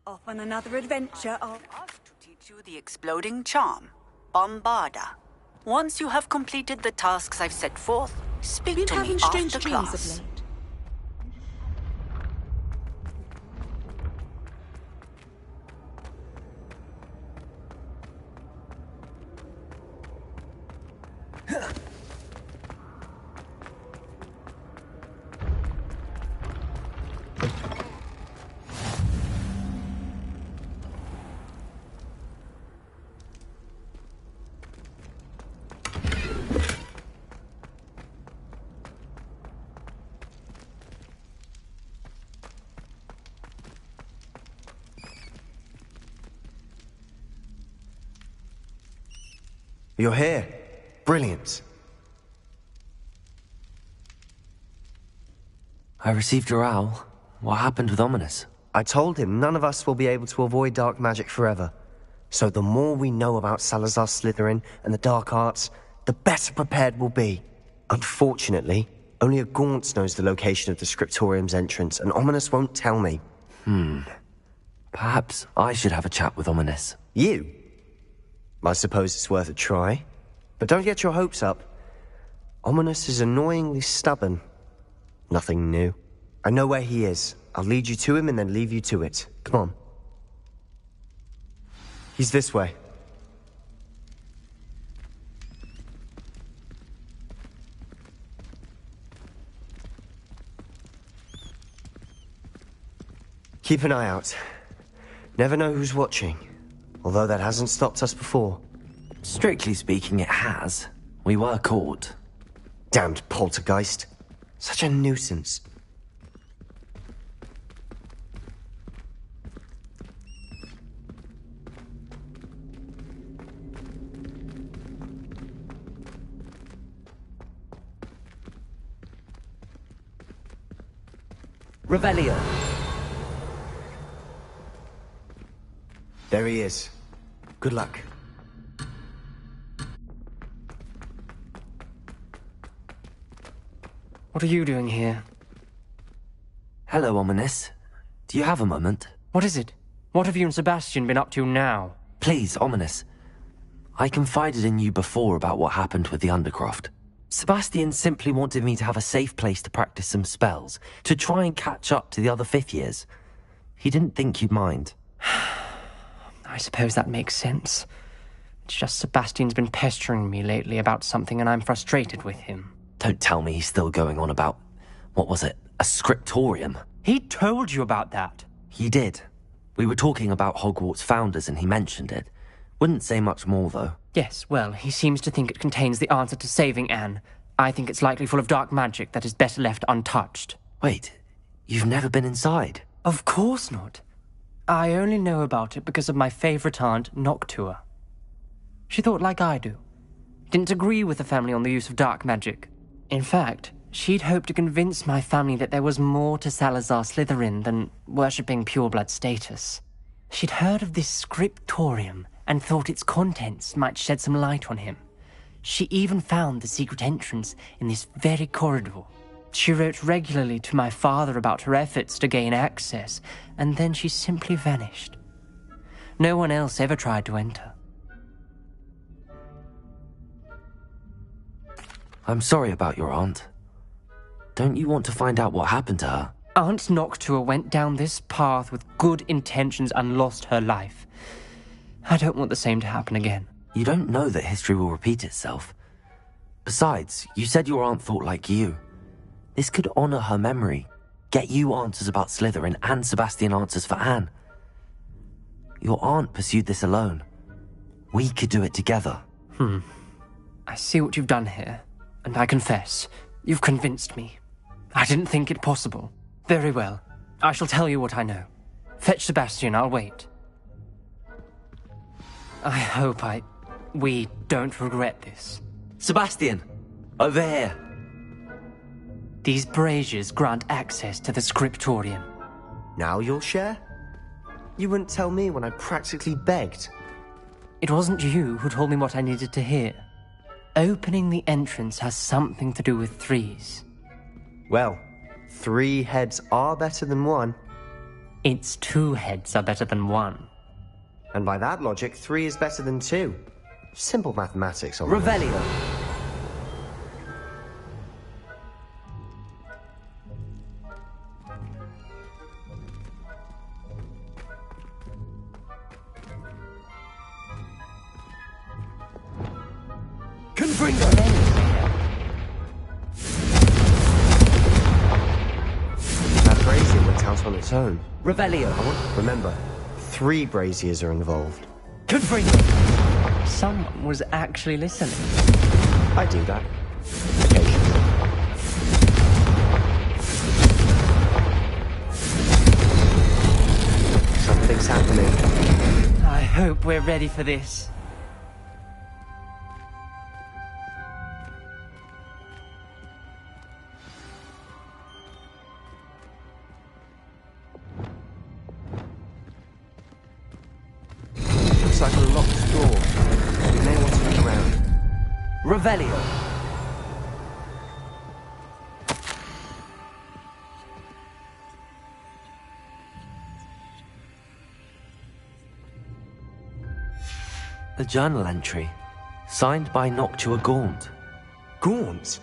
Off on another adventure. I'm asked to teach you the exploding charm, Bombarda. Once you have completed the tasks I've set forth, speak to me strange after dreams class. of late. You're here. Brilliant. I received your owl. What happened with Ominous? I told him none of us will be able to avoid dark magic forever. So the more we know about Salazar Slytherin and the dark arts, the better prepared we'll be. Unfortunately, only a Gaunt knows the location of the Scriptorium's entrance, and Ominous won't tell me. Perhaps I should have a chat with Ominous. You? I suppose it's worth a try. But don't get your hopes up. Ominous is annoyingly stubborn. Nothing new. I know where he is. I'll lead you to him and then leave you to it. Come on. He's this way. Keep an eye out. Never know who's watching. Although that hasn't stopped us before. Strictly speaking, it has. We were caught. Damned poltergeist. Such a nuisance. Revelio. There he is. Good luck. What are you doing here? Hello, Ominous. Do you have a moment? What is it? What have you and Sebastian been up to now? Please, Ominous. I confided in you before about what happened with the Undercroft. Sebastian simply wanted me to have a safe place to practice some spells, to try and catch up to the other fifth years. He didn't think you'd mind. I suppose that makes sense. It's just Sebastian's been pestering me lately about something and I'm frustrated with him. Don't tell me he's still going on about, what was it, a scriptorium? He told you about that. He did. We were talking about Hogwarts founders and he mentioned it. Wouldn't say much more, though. Yes, well, he seems to think it contains the answer to saving Anne. I think it's likely full of dark magic that is better left untouched. Wait, you've never been inside? Of course not. I only know about it because of my favourite aunt, Noctua. She thought like I do. Didn't agree with the family on the use of dark magic. In fact, she'd hoped to convince my family that there was more to Salazar Slytherin than worshipping pureblood status. She'd heard of this scriptorium and thought its contents might shed some light on him. She even found the secret entrance in this very corridor. She wrote regularly to my father about her efforts to gain access, and then she simply vanished. No one else ever tried to enter. I'm sorry about your aunt. Don't you want to find out what happened to her? Aunt Noctua went down this path with good intentions and lost her life. I don't want the same to happen again. You don't know that history will repeat itself. Besides, you said your aunt thought like you. This could honor her memory, get you answers about Slytherin and Sebastian answers for Anne. Your aunt pursued this alone. We could do it together. I see what you've done here, and I confess, you've convinced me. I didn't think it possible. Very well. I shall tell you what I know. Fetch Sebastian, I'll wait. I hope we don't regret this. Sebastian! Over here! These braziers grant access to the scriptorium. Now you'll share? You wouldn't tell me when I practically begged. It wasn't you who told me what I needed to hear. Opening the entrance has something to do with threes. Well, 3 heads are better than 1. Its 2 heads are better than 1. And by that logic, 3 is better than 2. Simple mathematics, Ominous. Revelio. Confringo. That brazier went out on its own. Revelio. Remember, 3 braziers are involved. Confringo. Someone was actually listening. I do that. Occasionally. Something's happening. I hope we're ready for this. Looks like a locked door. We may want to look around. Revelio. A journal entry, signed by Noctua Gaunt. Gaunt?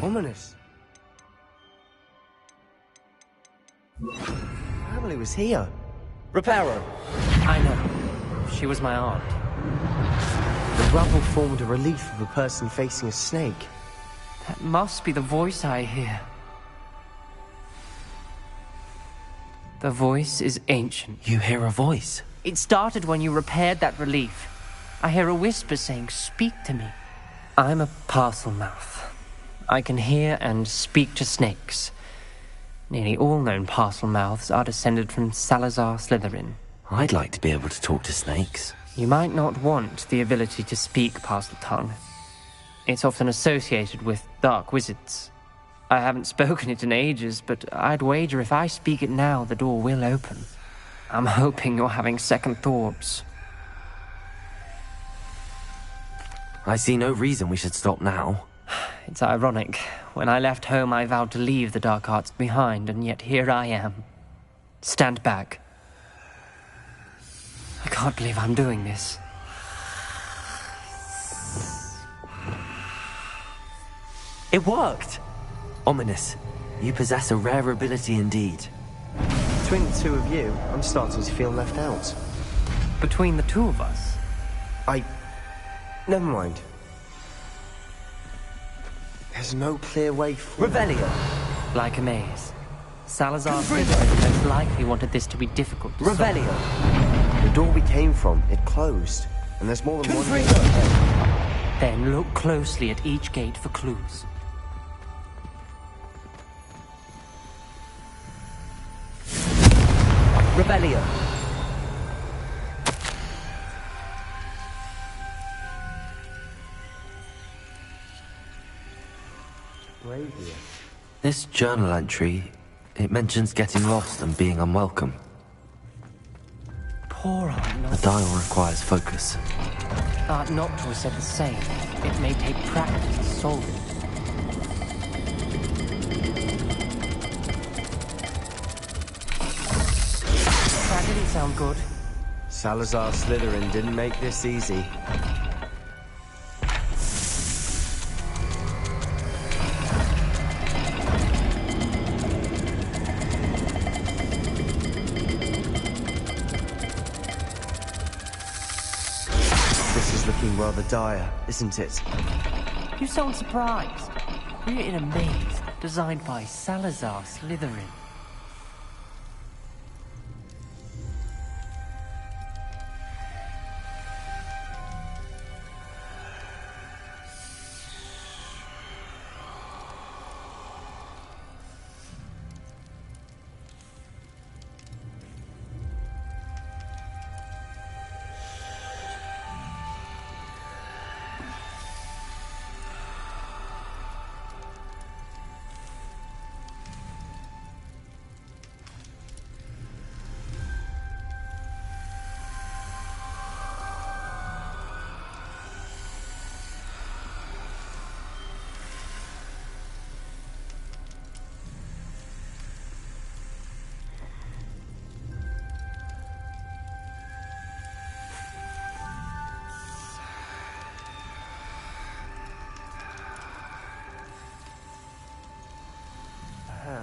Ominous. Family was here. Reparo. I know. She was my aunt. The rubble formed a relief of a person facing a snake. That must be the voice I hear. The voice is ancient. You hear a voice. It started when you repaired that relief. I hear a whisper saying, "Speak to me." I'm a parcel mouth. I can hear and speak to snakes. Nearly all known parcel mouths are descended from Salazar Slytherin. I'd like to be able to talk to snakes. You might not want the ability to speak parcel tongue. It's often associated with dark wizards. I haven't spoken it in ages, but I'd wager if I speak it now, the door will open. I'm hoping you're having second thoughts. I see no reason we should stop now. It's ironic. When I left home, I vowed to leave the dark arts behind, and yet here I am. Stand back. I can't believe I'm doing this. It worked! Ominous. You possess a rare ability indeed. Between the 2 of you, I'm starting to feel left out. Between the 2 of us, Never mind. There's no clear way forward. Revelio. like a maze. Salazar Slytherin most likely wanted this to be difficult to solve. Revelio. The door we came from, it closed. And there's more than one gate Confringo. ahead. Then look closely at each gate for clues. Revelio. Brazier. This journal entry, it mentions getting lost and being unwelcome. Poor Aunt The Noctua. dial requires focus. Aunt Noctua said the same. It may take practice to solve it. That didn't sound good. Salazar Slytherin didn't make this easy. This is looking rather dire, isn't it? You sound surprised. We're in a maze designed by Salazar Slytherin.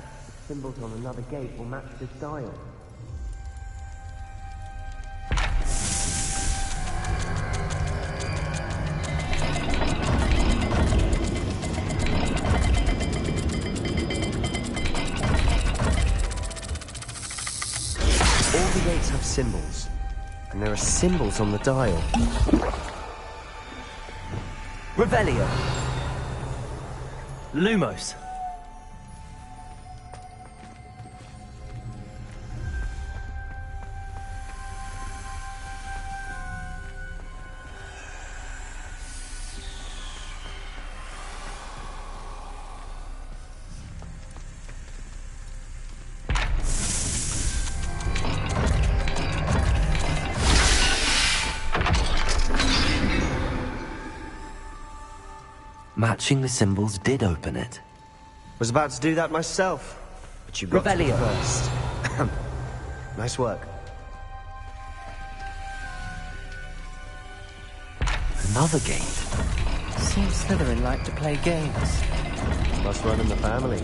Perhaps symbols on another gate will match this dial. All the gates have symbols, and there are symbols on the dial. Revelio. Lumos. Matching the symbols did open it. Was about to do that myself, but you got to me Revelio. first. Nice work. Another gate. Seems Slytherin like to play games. Must run in the family.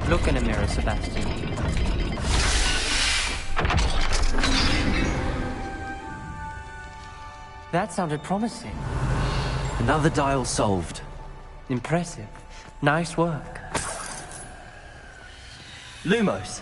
Look in a mirror, Sebastian. That sounded promising. Another dial solved. Impressive. Nice work. Lumos.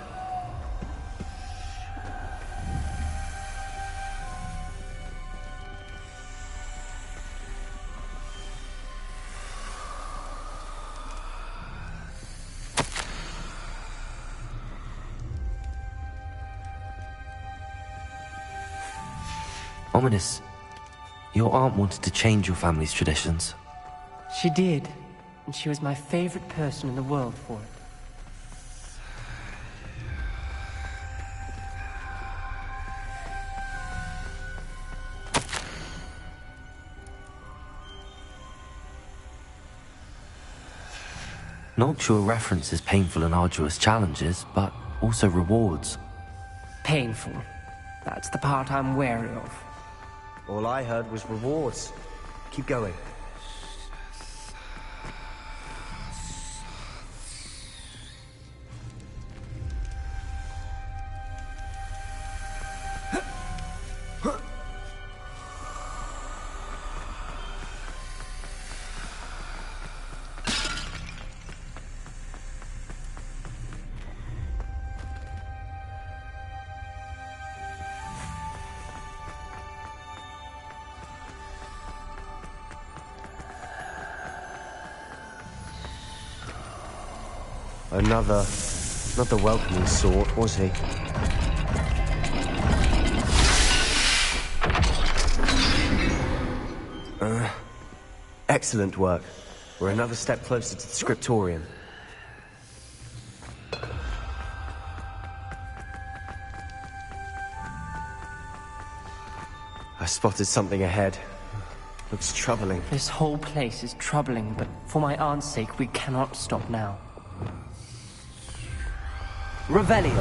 Ominous. Your aunt wanted to change your family's traditions. She did, and she was my favorite person in the world for it. Noctua references painful and arduous challenges, but also rewards. Painful. That's the part I'm wary of. All I heard was rewards. Keep going. Not the welcoming sort, was he? Excellent work. We're another step closer to the scriptorium. I spotted something ahead. Looks troubling. This whole place is troubling, but for my aunt's sake, we cannot stop now. Revelio.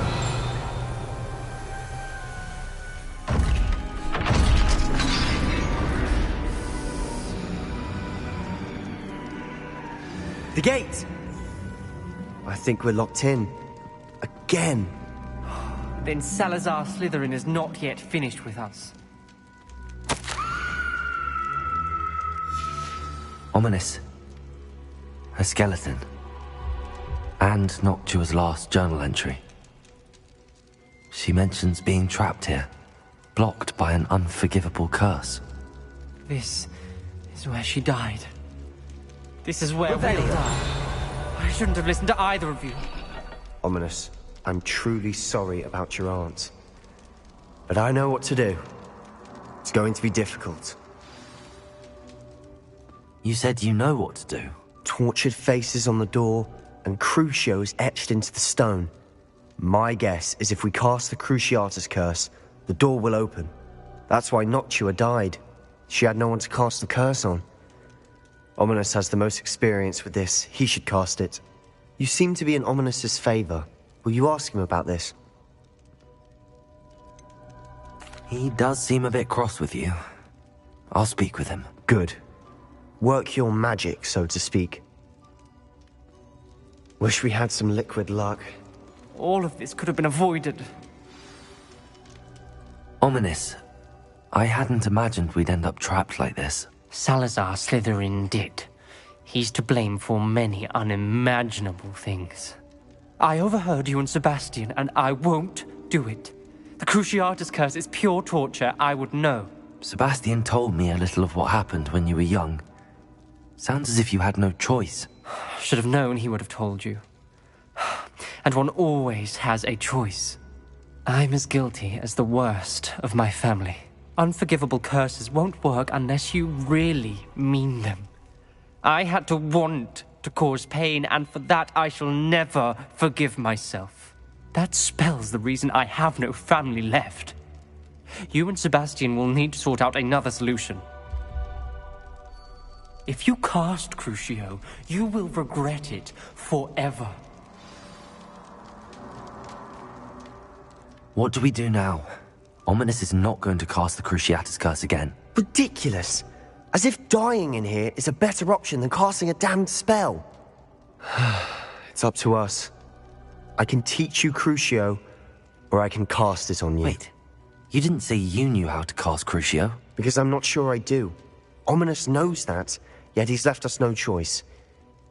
The gate! I think we're locked in. Again. Then Salazar Slytherin is not yet finished with us. Ominous. A skeleton. And Noctua's last journal entry. She mentions being trapped here, blocked by an unforgivable curse. This is where she died. This is where we'll Revelio. die. I shouldn't have listened to either of you. Ominous, I'm truly sorry about your aunt. But I know what to do. It's going to be difficult. You said you know what to do. Tortured faces on the door, and Crucios etched into the stone. My guess is if we cast the Cruciatus curse, the door will open. That's why Noctua died. She had no one to cast the curse on. Ominous has the most experience with this. He should cast it. You seem to be in Ominous's favor. Will you ask him about this? He does seem a bit cross with you. I'll speak with him. Good. Work your magic, so to speak. Wish we had some liquid luck. All of this could have been avoided. Ominous. I hadn't imagined we'd end up trapped like this. Salazar Slytherin did. He's to blame for many unimaginable things. I overheard you and Sebastian, and I won't do it. The Cruciatus Curse is pure torture, I would know. Sebastian told me a little of what happened when you were young. Sounds as if you had no choice. Should have known he would have told you. And one always has a choice. I'm as guilty as the worst of my family. Unforgivable curses won't work unless you really mean them. I had to want to cause pain, and for that I shall never forgive myself. That spells the reason I have no family left. You and Sebastian will need to sort out another solution. If you cast Crucio, you will regret it forever. What do we do now? Ominous is not going to cast the Cruciatus Curse again. Ridiculous! As if dying in here is a better option than casting a damned spell. It's up to us. I can teach you Crucio, or I can cast it on you. Wait, you didn't say you knew how to cast Crucio? Because I'm not sure I do. Ominous knows that, yet he's left us no choice.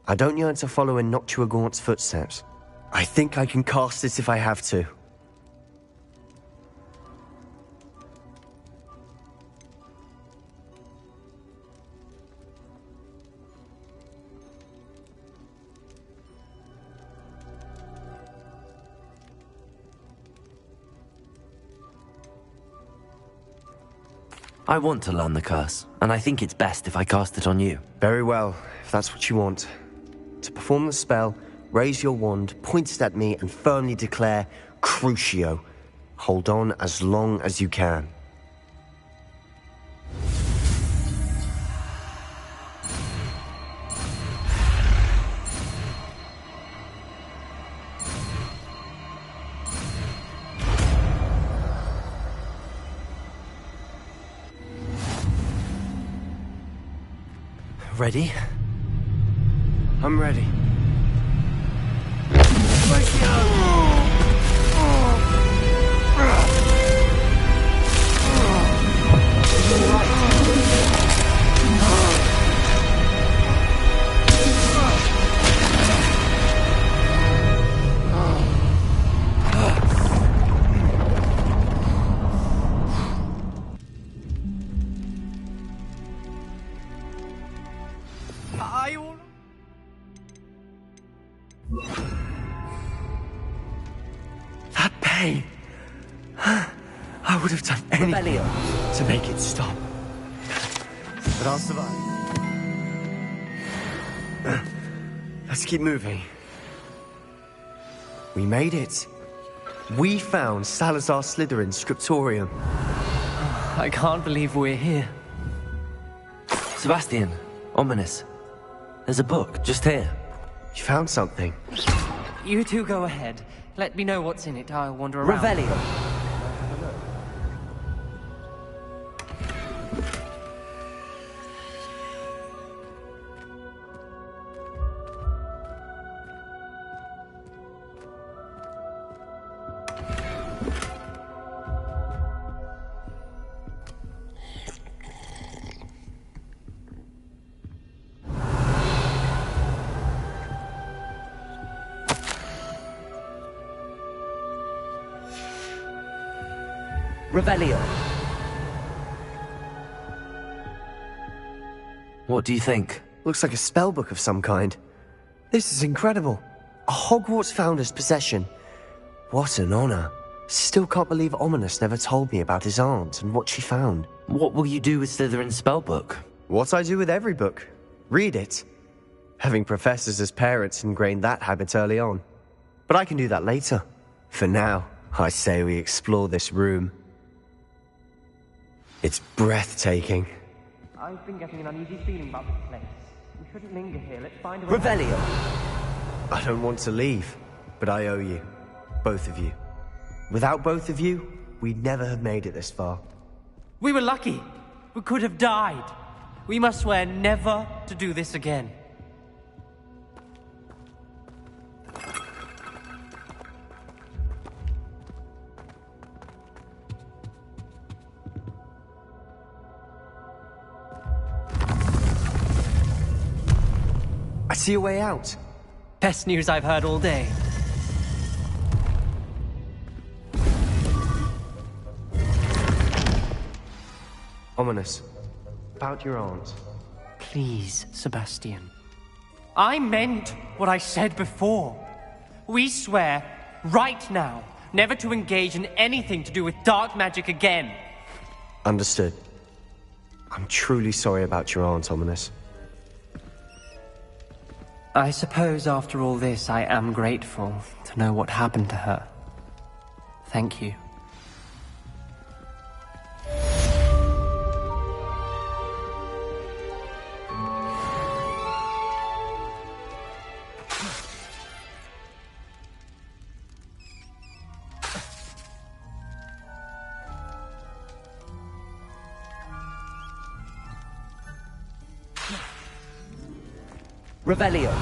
I don't yearn to follow in Noctua Gaunt's footsteps. I think I can cast it if I have to. I want to learn the curse, and I think it's best if I cast it on you. Very well, if that's what you want. To perform the spell, raise your wand, point it at me, and firmly declare Crucio. Hold on as long as you can. Ready? I'm ready. That pain. I would have done anything to make it stop. But I'll survive. Let's keep moving. We made it. We found Salazar Slytherin's scriptorium. I can't believe we're here. Sebastian, Ominous. There's a book just here. You found something. You two go ahead. Let me know what's in it. I'll wander around. Revelio. Revelio. What do you think? Looks like a spellbook of some kind. This is incredible. A Hogwarts founder's possession. What an honor. Still can't believe Ominous never told me about his aunt and what she found. What will you do with Slytherin's spellbook? What I do with every book. Read it. Having professors as parents ingrained that habit early on. But I can do that later. For now, I say we explore this room. It's breathtaking. I've been getting an uneasy feeling about this place. We shouldn't linger here. Let's find a way. Revelio. I don't want to leave, but I owe you. Both of you. Without both of you, we'd never have made it this far. We were lucky. We could have died. We must swear never to do this again. I see a way out. Best news I've heard all day. Ominous. About your aunt. Please, Sebastian. I meant what I said before. We swear, right now, never to engage in anything to do with dark magic again. Understood. I'm truly sorry about your aunt, Ominous. I suppose after all this, I am grateful to know what happened to her. Thank you. Revelio.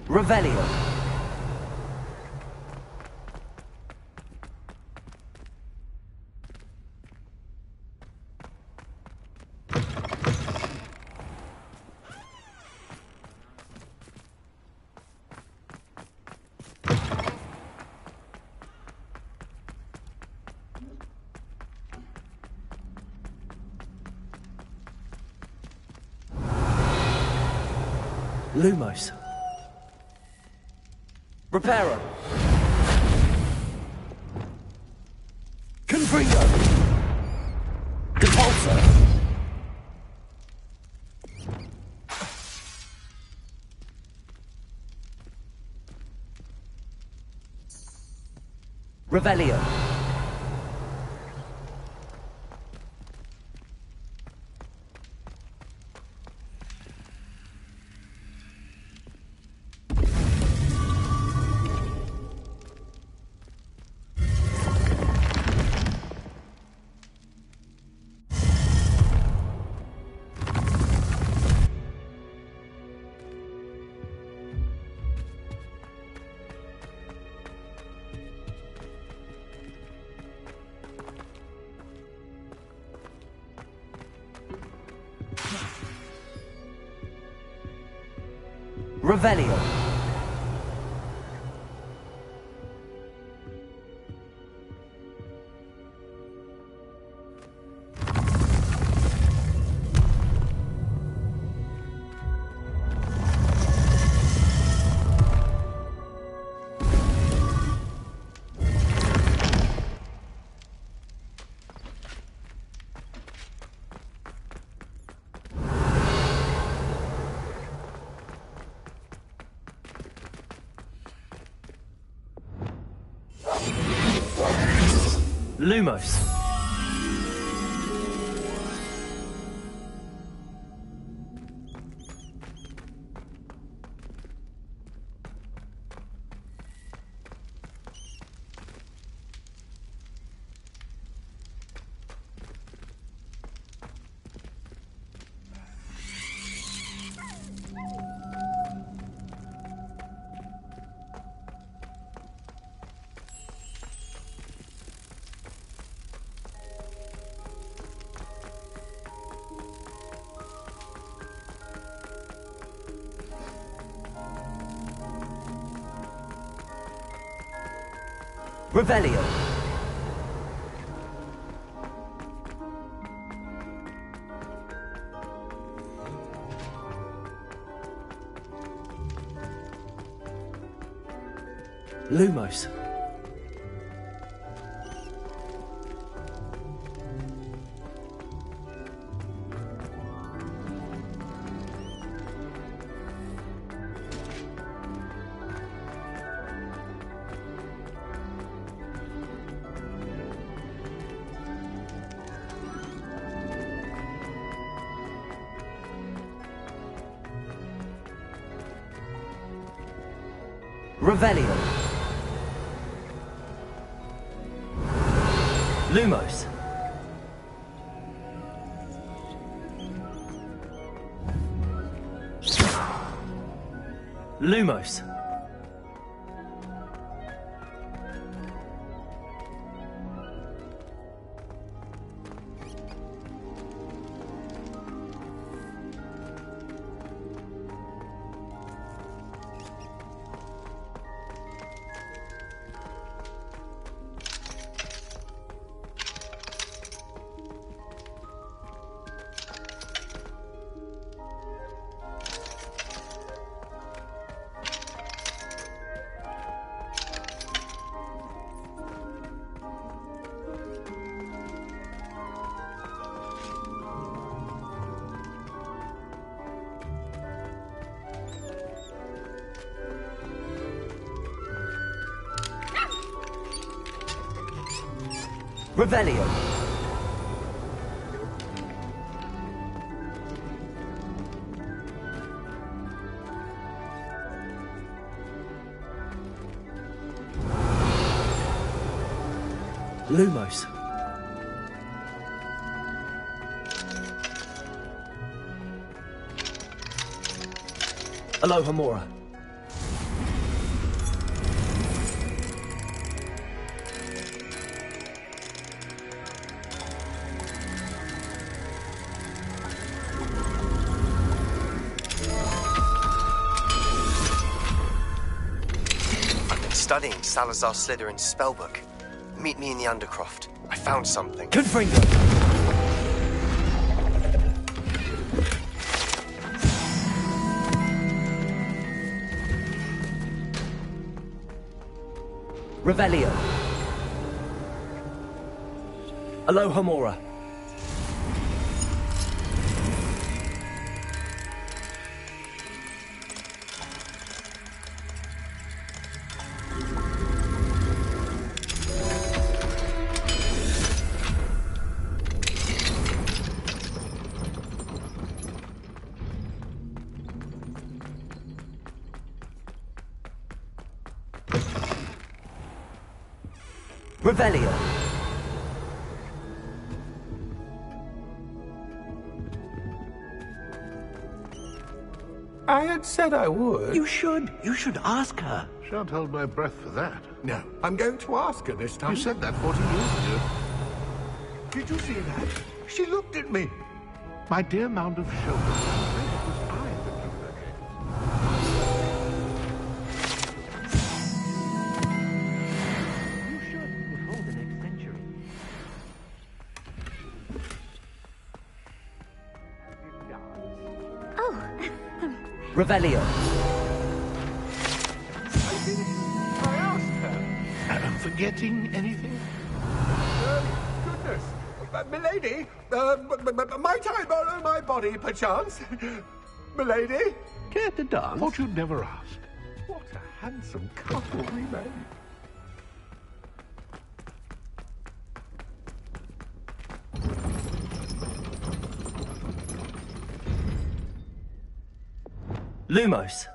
Revelio. Lumos. Reparo. Confringo. Depulsor. Revelio. Revelio. Lumos. Revelio. Lumos. Revelio. Lumos. Lumos. Revelio. Lumos. Aloha Mora. Studying Salazar Slytherin's spellbook. Meet me in the Undercroft. I found something. Confringo. Revelio. Aloha Mora. Revelio. I had said I would. You should. You should ask her. Shan't hold my breath for that. No, I'm going to ask her this time. You said that 40 years ago. Did you see that? She looked at me. My dear mound of shoulders. I'm afraid it was I that took her case. You should before the next century. Revelio. I asked her. Am forgetting anything? Goodness. Milady, might I borrow my body, perchance? Milady? Care to dance? Thought you'd never ask. What a handsome couple we made. Lumos.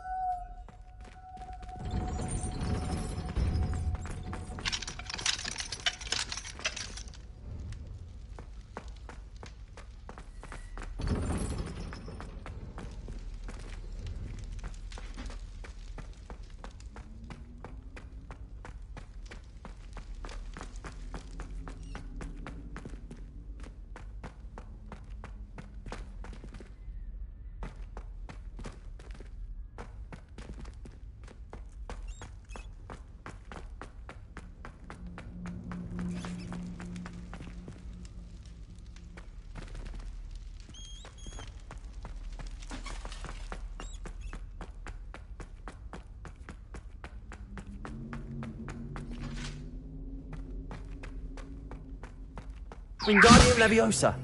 Wingardium Leviosa.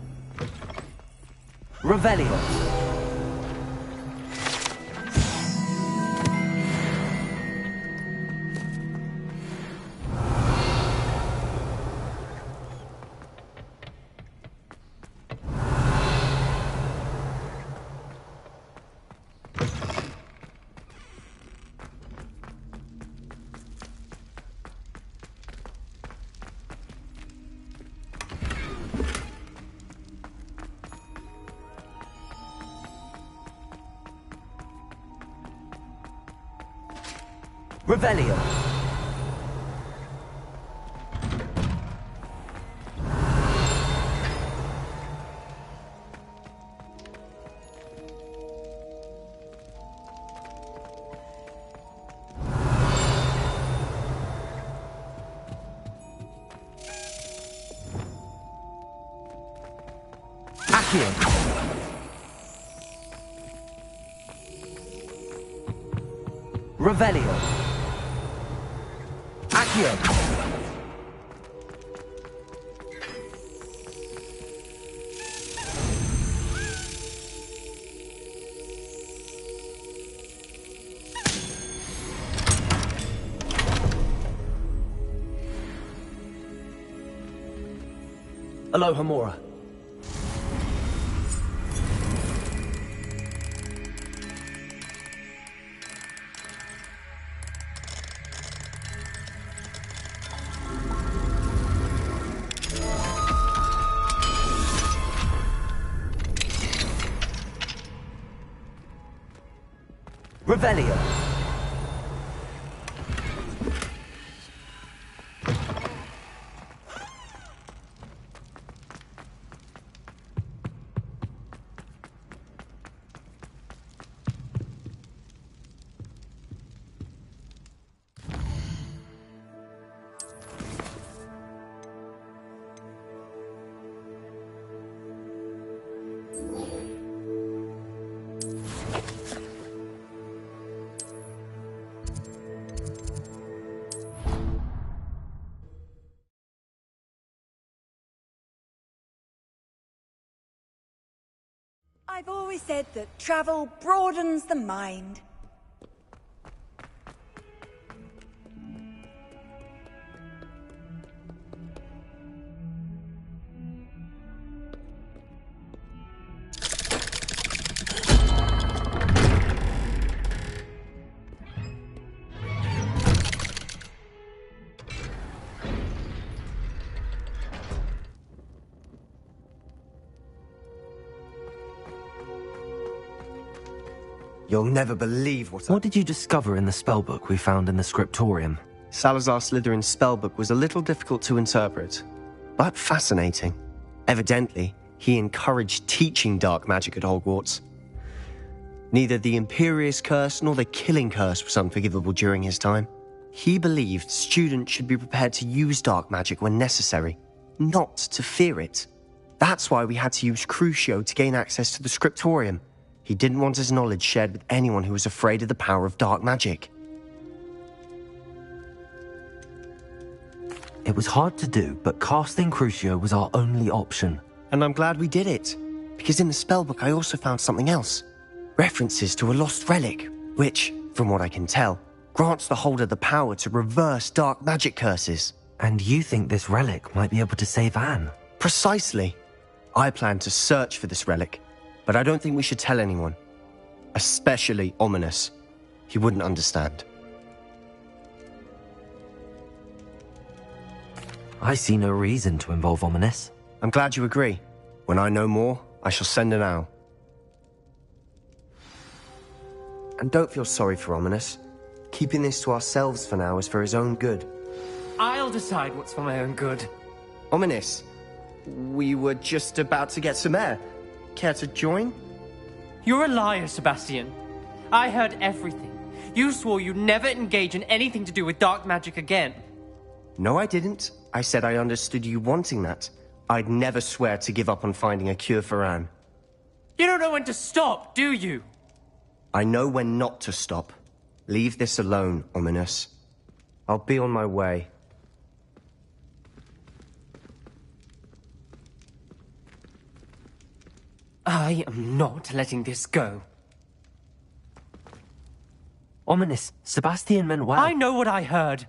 Revelio. Revelio. Accio. Revelio. Accio. Aloha Mora. Revelio. I've always said that travel broadens the mind. You'll never believe What did you discover in the spellbook we found in the scriptorium? Salazar Slytherin's spellbook was a little difficult to interpret, but fascinating. Evidently, he encouraged teaching dark magic at Hogwarts. Neither the Imperious Curse nor the Killing Curse was unforgivable during his time. He believed students should be prepared to use dark magic when necessary, not to fear it. That's why we had to use Crucio to gain access to the scriptorium. He didn't want his knowledge shared with anyone who was afraid of the power of dark magic. It was hard to do, but casting Crucio was our only option. And I'm glad we did it, because in the spellbook I also found something else. References to a lost relic, which, from what I can tell, grants the holder the power to reverse dark magic curses. And you think this relic might be able to save Anne? Precisely. I plan to search for this relic, but I don't think we should tell anyone. Especially Ominous. He wouldn't understand. I see no reason to involve Ominous. I'm glad you agree. When I know more, I shall send an owl. And don't feel sorry for Ominous. Keeping this to ourselves for now is for his own good. I'll decide what's for my own good. Ominous, we were just about to get some air. Care to join? You're a liar, Sebastian. I heard everything. You swore you'd never engage in anything to do with dark magic again. No, I didn't. I said I understood you wanting that. I'd never swear to give up on finding a cure for Anne. You don't know when to stop, do you? I know when not to stop. Leave this alone, Ominous. I'll be on my way. I am not letting this go. Ominous, Sebastian meant well. I know what I heard.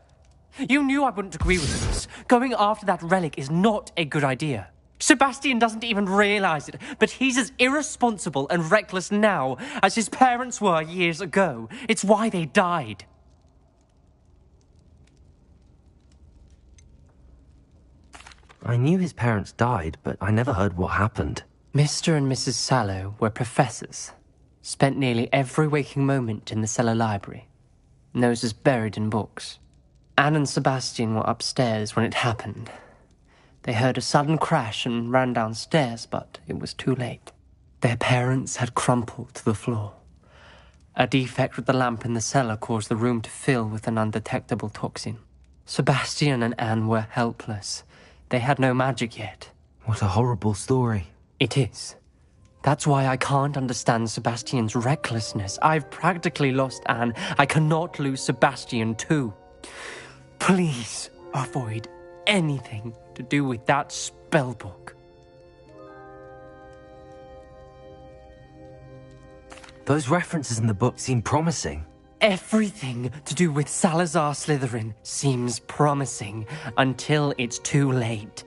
You knew I wouldn't agree with this. Going after that relic is not a good idea. Sebastian doesn't even realize it, but he's as irresponsible and reckless now as his parents were years ago. It's why they died. I knew his parents died, but I never heard what happened. Mr. and Mrs. Sallow were professors. Spent nearly every waking moment in the cellar library. Those is buried in books. Anne and Sebastian were upstairs when it happened. They heard a sudden crash and ran downstairs, but it was too late. Their parents had crumpled to the floor. A defect with the lamp in the cellar caused the room to fill with an undetectable toxin. Sebastian and Anne were helpless. They had no magic yet. What a horrible story. It is. That's why I can't understand Sebastian's recklessness. I've practically lost Anne. I cannot lose Sebastian too. Please avoid anything to do with that spellbook. Those references in the book seem promising. Everything to do with Salazar Slytherin seems promising until it's too late.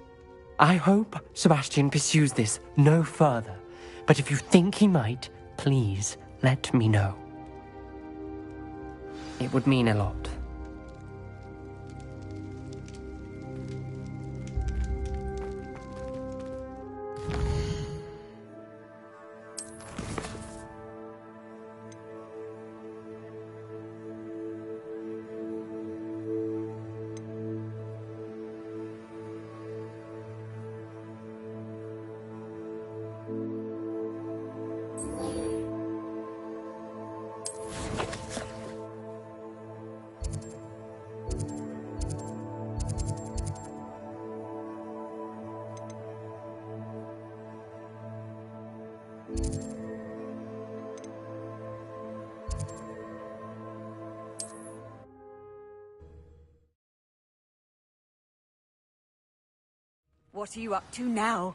I hope Sebastian pursues this no further, but if you think he might, please let me know. It would mean a lot. What are you up to now?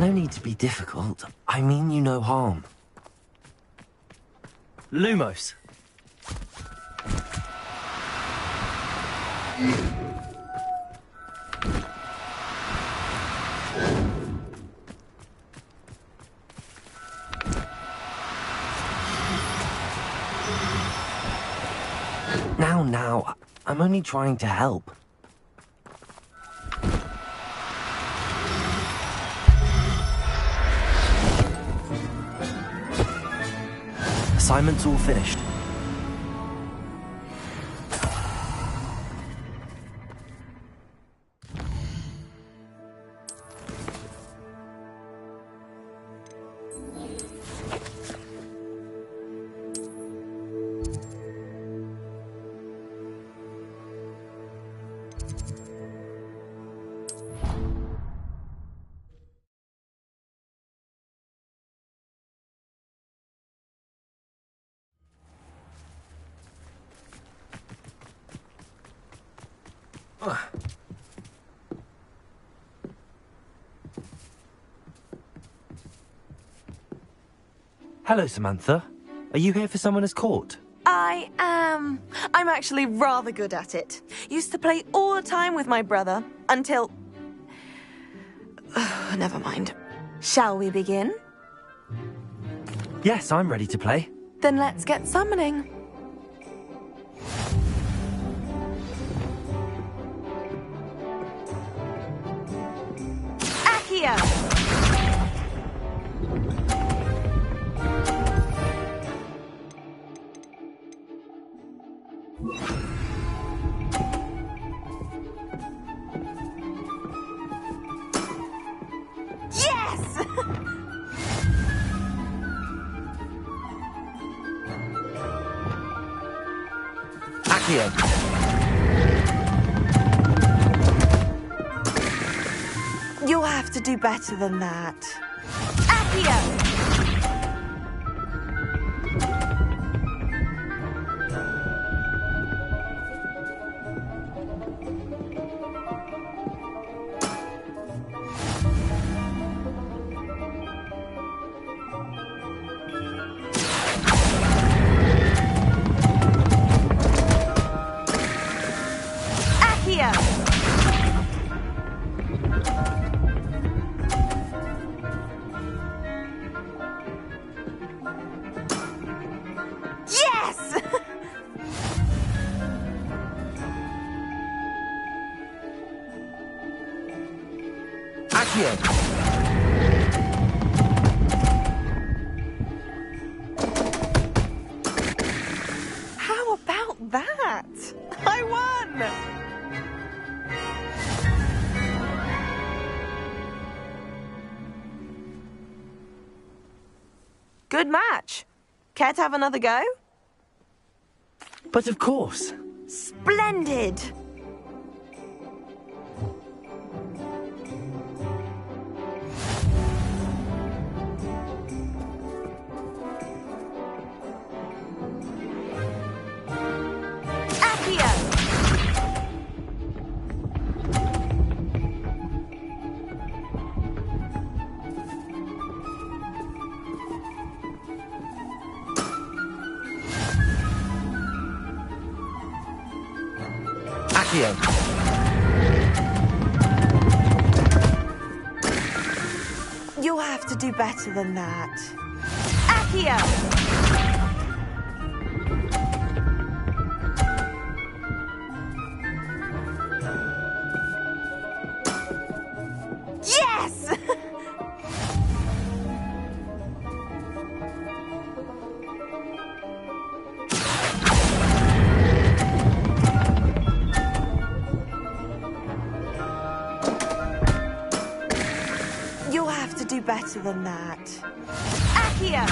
No need to be difficult. I mean you no harm. Lumos. Now, I'm only trying to help. Assignment's all finished. Hello, Samantha. Are you here for Summoner's Court? I am. I'm actually rather good at it. Used to play all the time with my brother, until... Never mind. Shall we begin? Yes, I'm ready to play. Then let's get summoning. Accio! Yes! Accio! You'll have to do better than that. Accio! Yes! Accio! How about that? I won! Good match. Care to have another go? But of course. Splendid! Accio! Accio! You'll have to do better than that. Accio! Yes! You'll have to do better than that. Accio!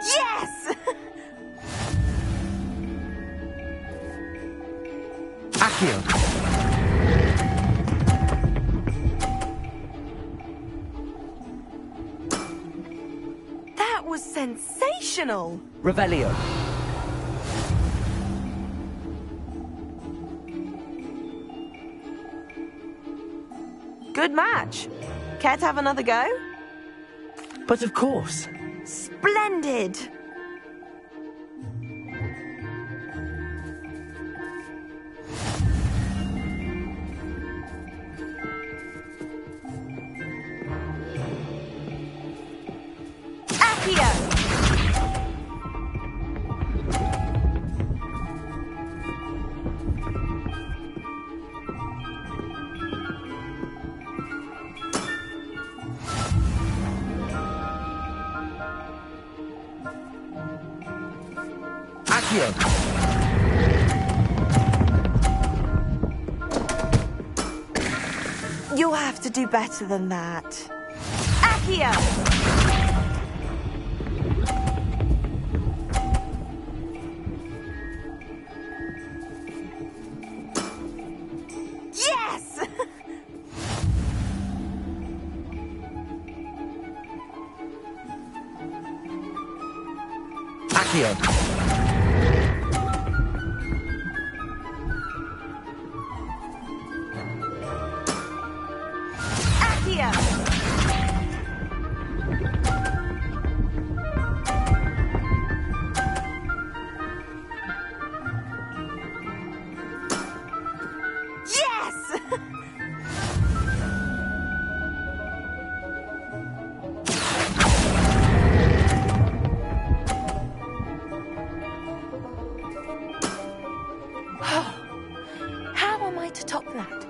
Yes! Accio! That was sensational! Revelio! Good match. Care to have another go? But of course. Splendid! Accio! Accio! You'll have to do better than that. Accio! Yes! Accio. Accio! Yes! How am I to top that?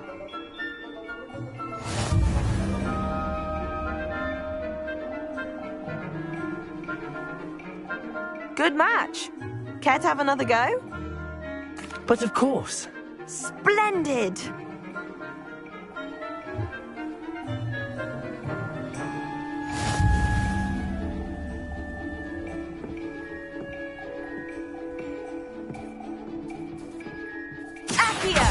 Good match. Care to have another go? But of course. Splendid! Accio!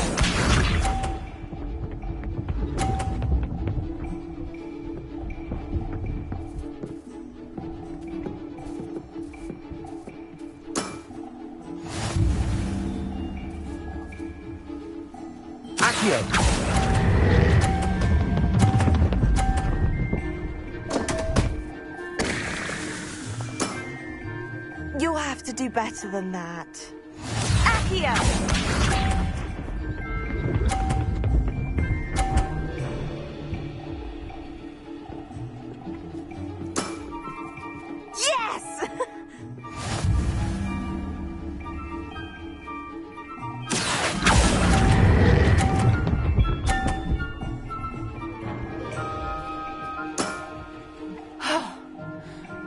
Accio. You'll have to do better than that. Accio! Yes!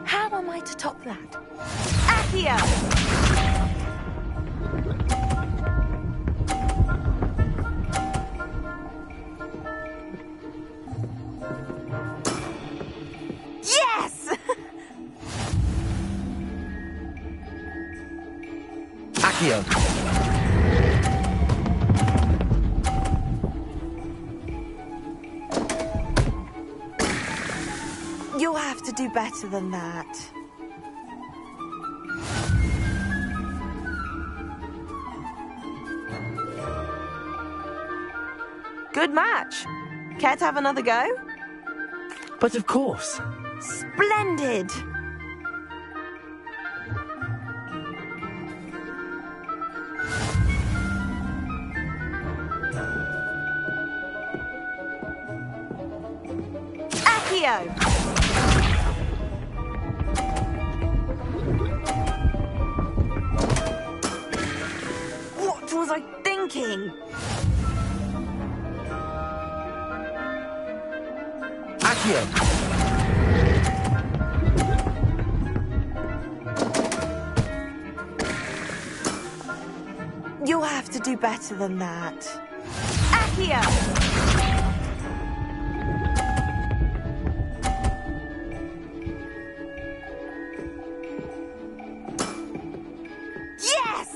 How am I to top that? Accio! Yes! Accio. You'll have to do better than that. Good match. Care to have another go? But of course. Splendid! Accio! What was I thinking? Accio. You'll have to do better than that. Accio! Yes!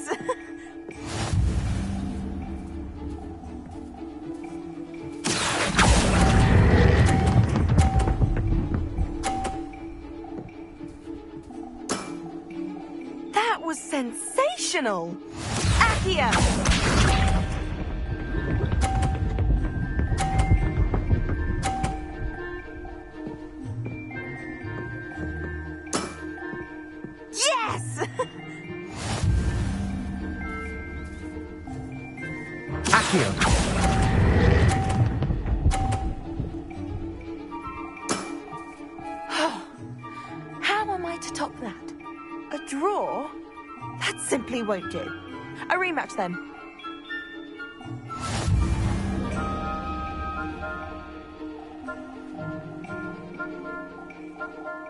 That was sensational! Accio! Yes! Accio. How am I to top that? A draw? That simply won't do. A rematch then.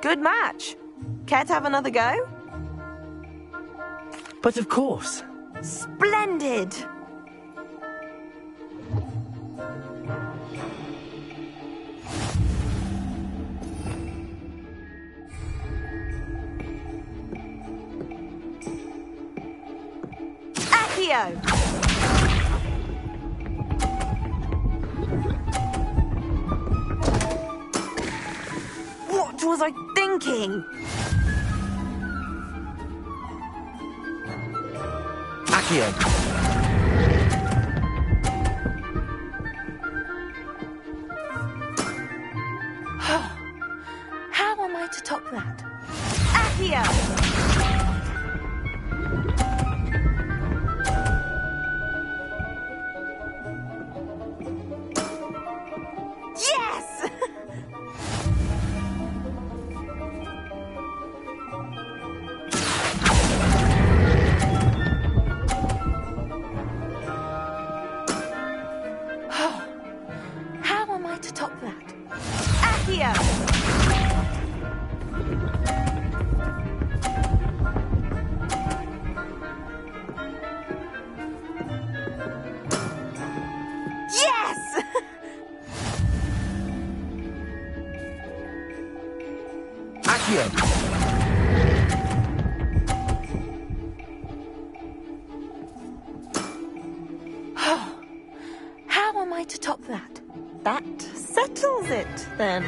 Good match. Care to have another go? But of course. Splendid! Accio! What was I thinking? Accio! How am I to top that? Accio! Yes! How am I to top that? Accio! Yes! Accio! How am I to top that? That settles it, then.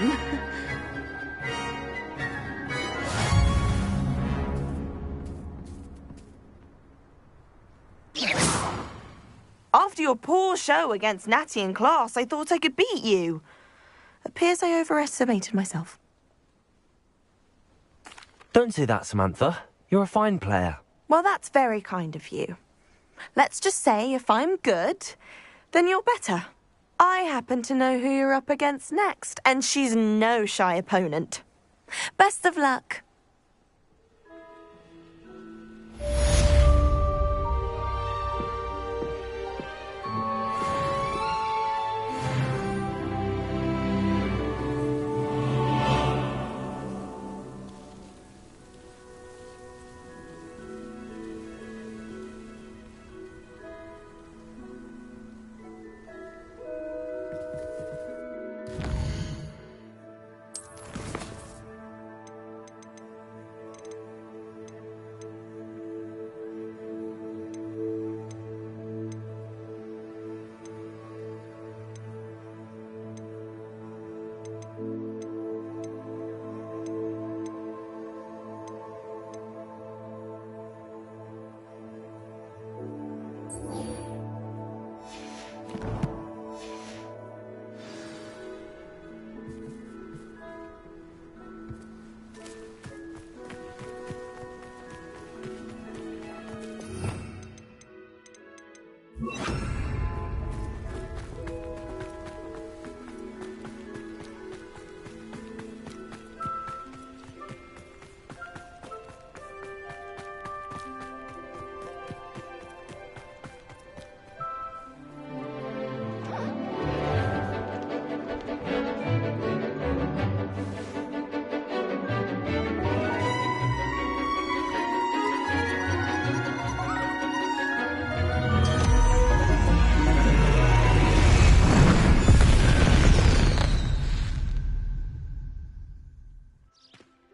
After your poor show against Natty in class, I thought I could beat you. Appears I overestimated myself. Don't say that, Samantha. You're a fine player. Well, that's very kind of you. Let's just say if I'm good, then you're better. I happen to know who you're up against next, and she's no shy opponent. Best of luck.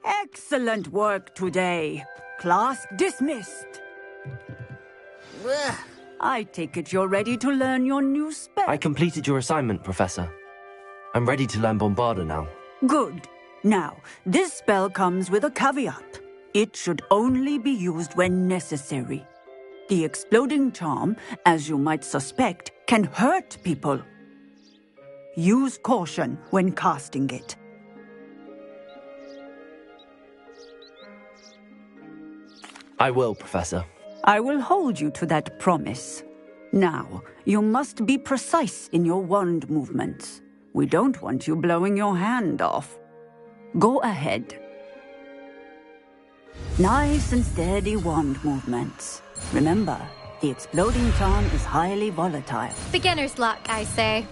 Excellent work today. Class dismissed. I take it you're ready to learn your new spell. I completed your assignment, Professor. I'm ready to learn Bombarda now. Good. Now, this spell comes with a caveat. It should only be used when necessary. The exploding charm, as you might suspect, can hurt people. Use caution when casting it. I will, Professor. I will hold you to that promise. Now, you must be precise in your wand movements. We don't want you blowing your hand off. Go ahead. Nice and steady wand movements. Remember, the exploding charm is highly volatile. Beginner's luck, I say.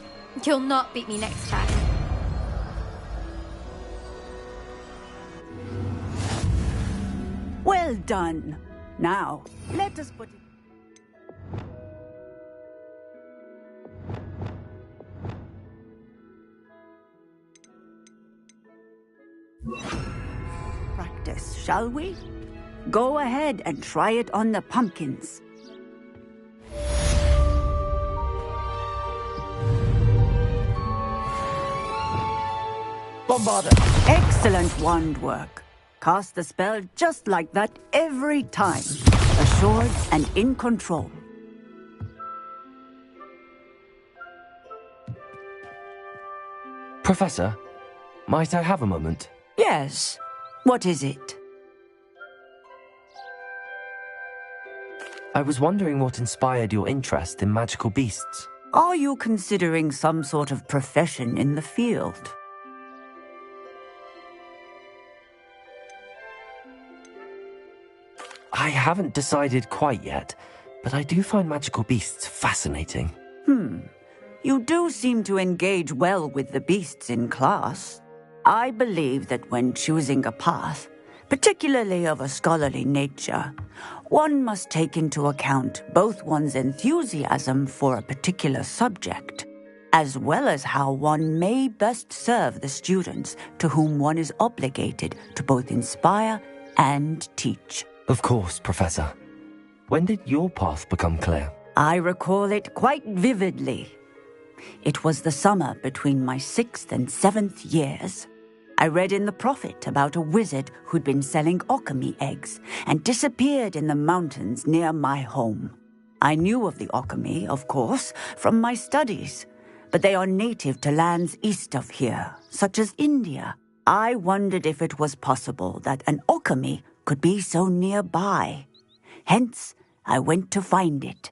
You'll not beat me next time. Well done. Now, let us put it... Practice, shall we? Go ahead and try it on the pumpkins. Bombarda! Excellent wand work. Cast the spell just like that every time. Assured and in control. Professor, might I have a moment? Yes. What is it? I was wondering what inspired your interest in magical beasts. Are you considering some sort of profession in the field? I haven't decided quite yet, but I do find magical beasts fascinating. You do seem to engage well with the beasts in class. I believe that when choosing a path, particularly of a scholarly nature, one must take into account both one's enthusiasm for a particular subject, as well as how one may best serve the students to whom one is obligated to both inspire and teach. Of course, Professor. When did your path become clear? I recall it quite vividly. It was the summer between my 6th and 7th years. I read in the Prophet about a wizard who'd been selling alchemy eggs and disappeared in the mountains near my home. I knew of the alchemy, of course, from my studies, but they are native to lands east of here, such as India. I wondered if it was possible that an alchemy could be so nearby. Hence, I went to find it.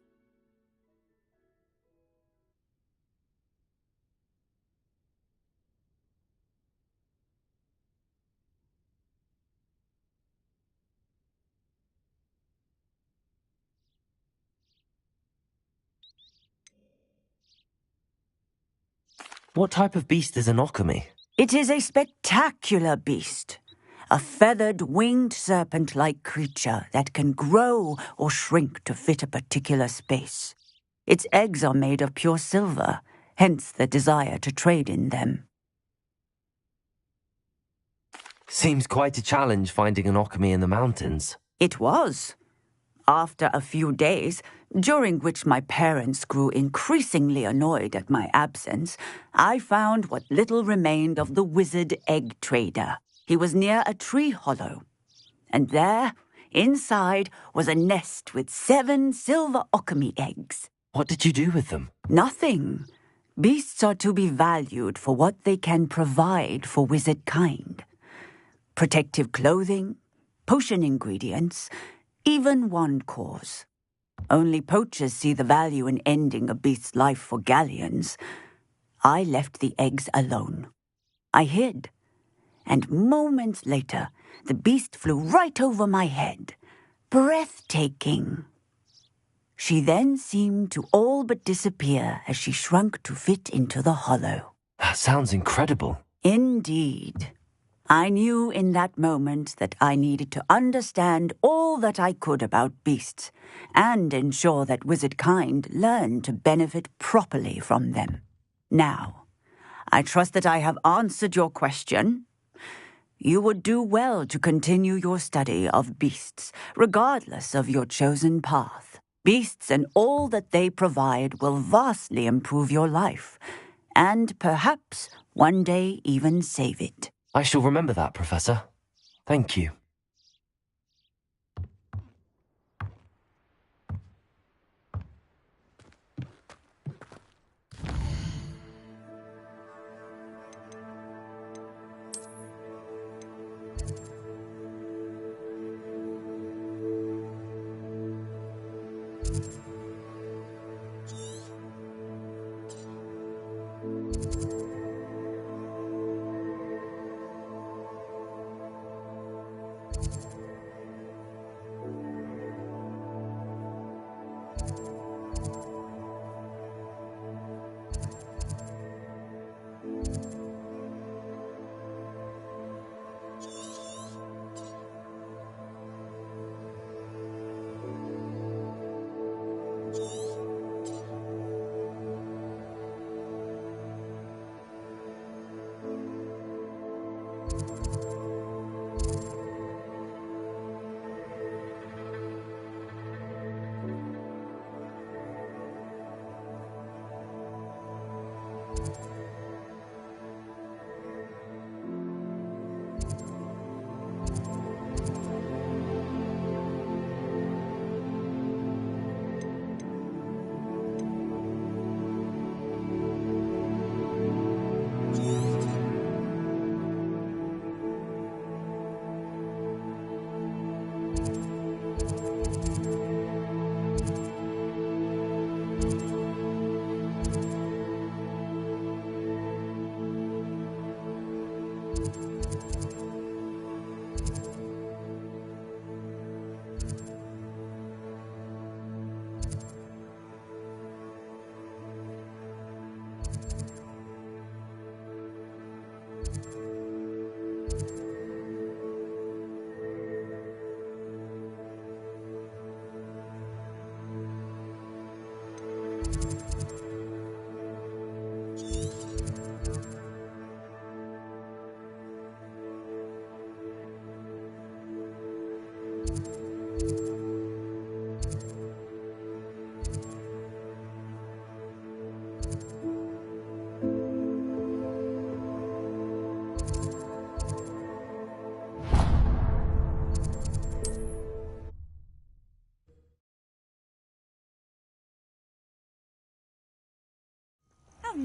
What type of beast is an alchemy? It is a spectacular beast. A feathered, winged serpent-like creature that can grow or shrink to fit a particular space. Its eggs are made of pure silver, hence the desire to trade in them. Seems quite a challenge finding an alchemy in the mountains. It was. After a few days, during which my parents grew increasingly annoyed at my absence, I found what little remained of the wizard egg trader. He was near a tree hollow, and there, inside, was a nest with 7 silver alchemy eggs. What did you do with them? Nothing. Beasts are to be valued for what they can provide for wizard kind. Protective clothing, potion ingredients, even wand cores. Only poachers see the value in ending a beast's life for galleons. I left the eggs alone. I hid, and moments later, the beast flew right over my head. Breathtaking. She then seemed to all but disappear as she shrunk to fit into the hollow. That sounds incredible. Indeed. I knew in that moment that I needed to understand all that I could about beasts and ensure that wizard kind learned to benefit properly from them. Now, I trust that I have answered your question. You would do well to continue your study of beasts, regardless of your chosen path. Beasts and all that they provide will vastly improve your life, and perhaps one day even save it. I shall remember that, Professor. Thank you.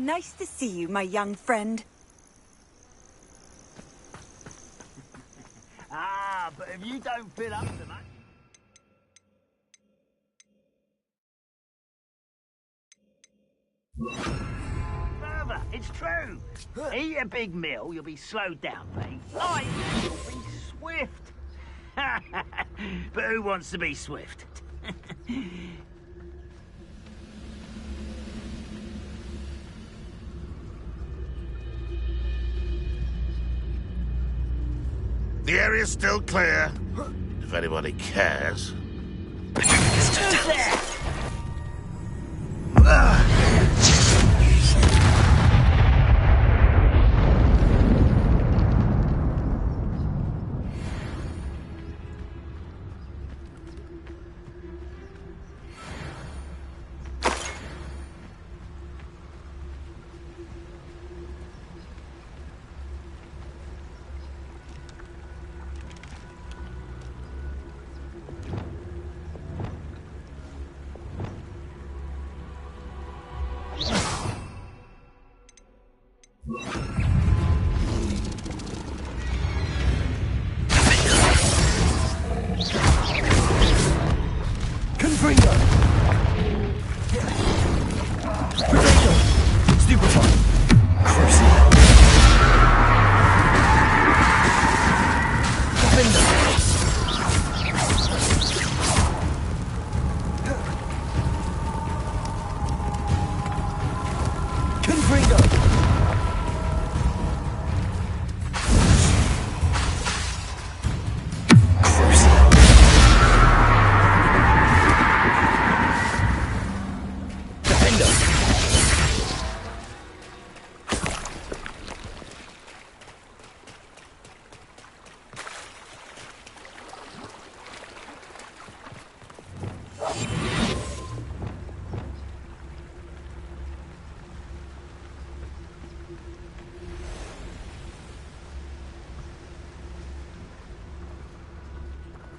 Nice to see you, my young friend. Ah, but if you don't fill up to much... Further, it's true. Eat a big meal, you'll be slowed down, mate. Light, you'll be swift. But who wants to be swift? The area's still clear, if anybody cares. Who's there?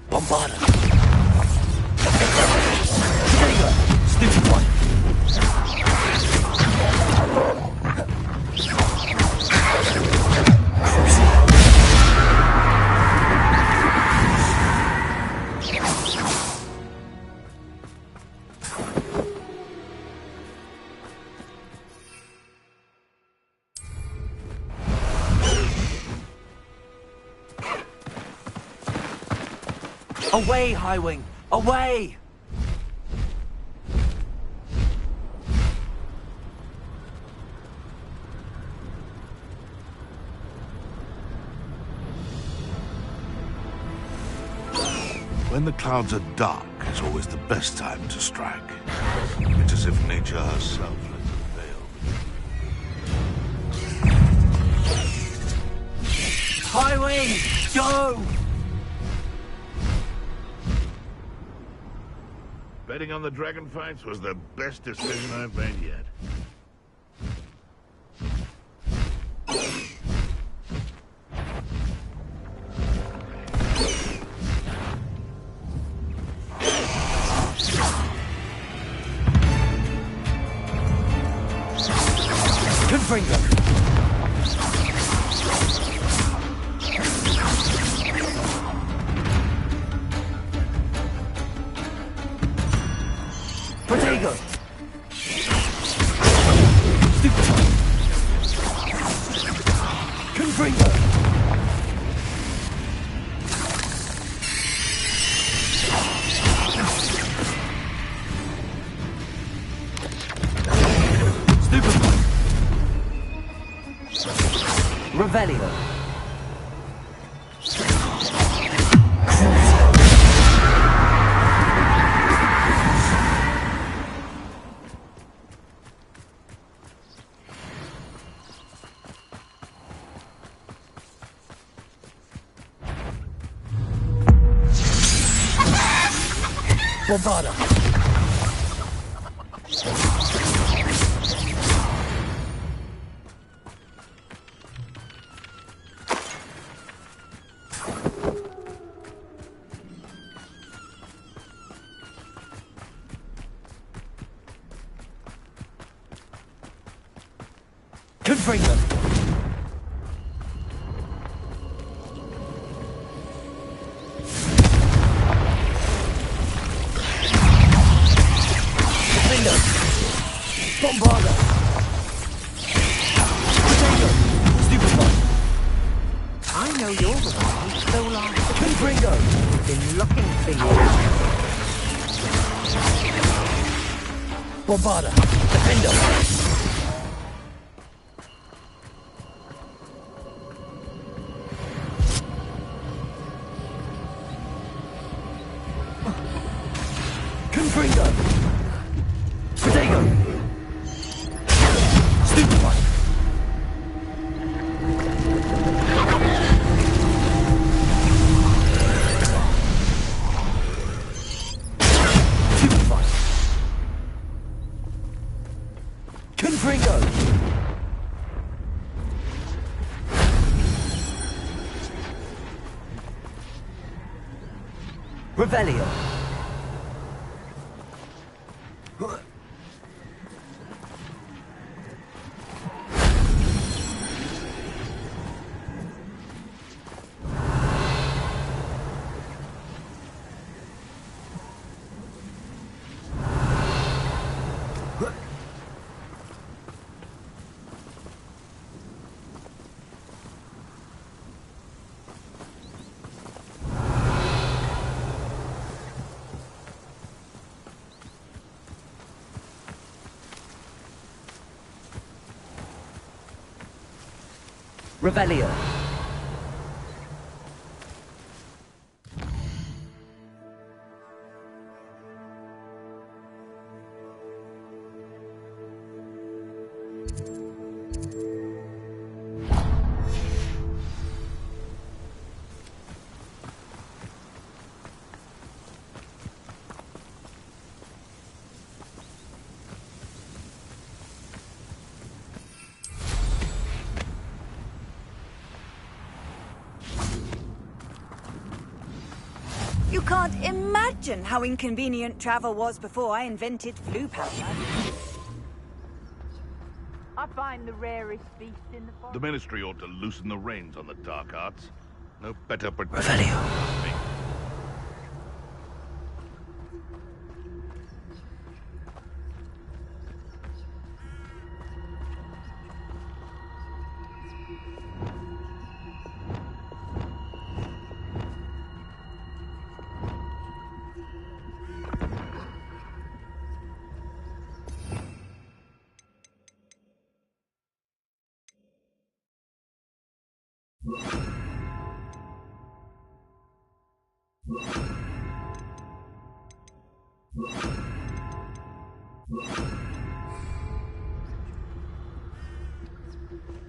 Bombarda. Stupid one. Away, High Wing! Away! When the clouds are dark, is always the best time to strike. It's as if nature herself lets it veil. High Wing! Go! Betting on the dragon fights was the best decision I've made yet. Confringo! Protego! Stupid one! Confringo! Stupid one! Revelio! Bombarda! Confront them. Defender. Bombarder. Potato. Stupefy. I know you're the one who stole our... Confringo. Been looking for you. Bombarder. Defender. Confringo. Potato. Stupefy. Stupefy. Confringo. Revelio. Revelio. You can't imagine how inconvenient travel was before I invented flu powder. I find the rarest beast in the forest. The Ministry ought to loosen the reins on the dark arts. No better protection. Revelio.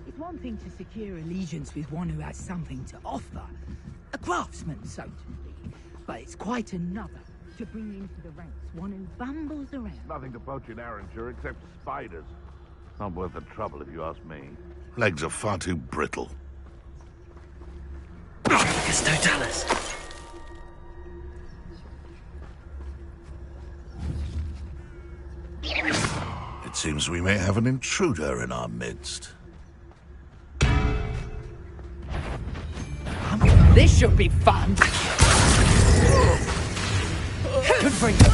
It's one thing to secure allegiance with one who has something to offer, a craftsman, so to speak, but it's quite another to bring into the ranks one who bumbles around. Nothing to poach in Arranger except spiders. Not worth the trouble if you ask me. Legs are far too brittle. It's Totalis. It seems we may have an intruder in our midst. This should be fun! Confront them.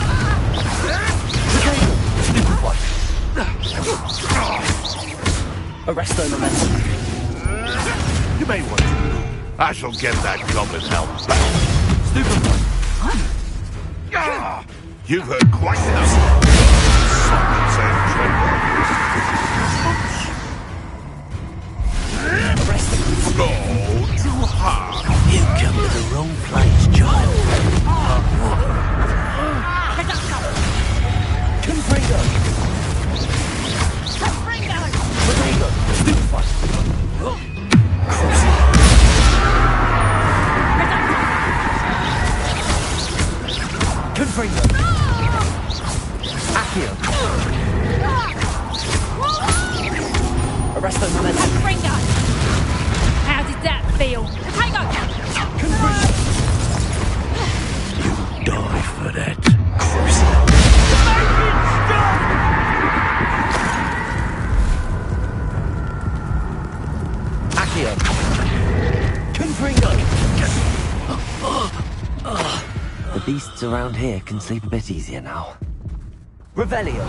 Stupefy. Arresto momentum. You may want to move. I shall get that goblin helm back. Stupefy. You've heard quite enough. Arrest them. Go too hard. You come to the wrong place, child. Confringo. Potato. Stupefy. Confringo. Accio. Arresto momentum. Confringo! How did that feel? Potato! Confringo. Die for that. Accio! Confringo! The beasts around here can sleep a bit easier now. Revelio!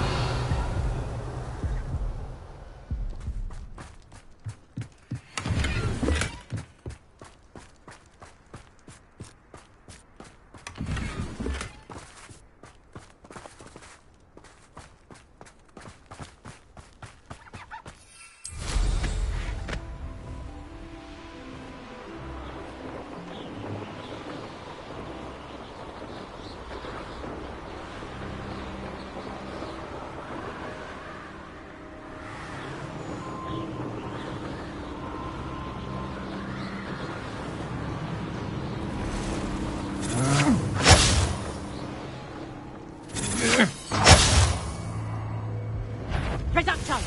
Reducto!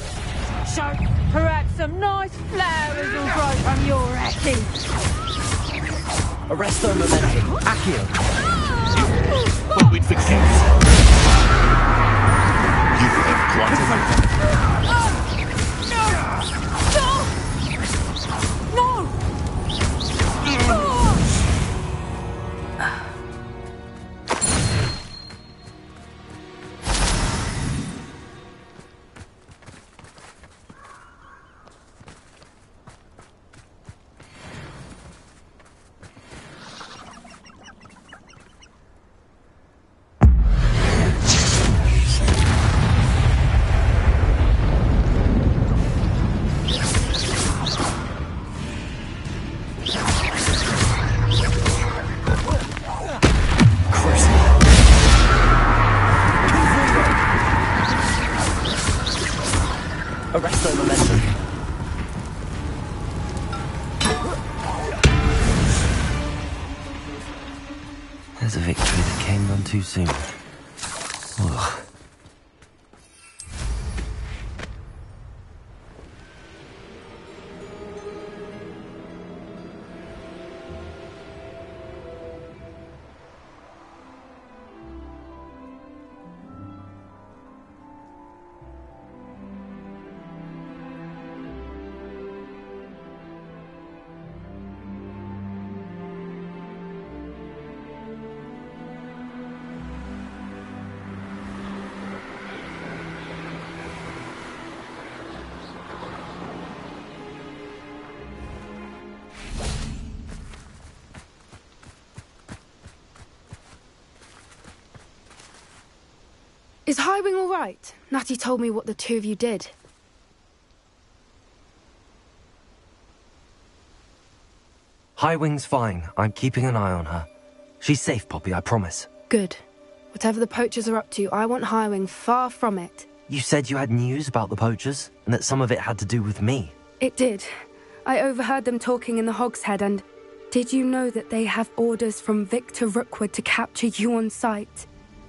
So, perhaps some nice flowers will grow from your ashes. Arresto momentum. Accio! But we'd forget. You have quite enough. No! Arresto momentum. There's a victory that came none too soon. Ugh. Is Highwing all right? Natty told me what the two of you did. Highwing's fine. I'm keeping an eye on her. She's safe, Poppy, I promise. Good. Whatever the poachers are up to, I want Highwing far from it. You said you had news about the poachers, and that some of it had to do with me. It did. I overheard them talking in the Hogshead, and did you know that they have orders from Victor Rookwood to capture you on sight?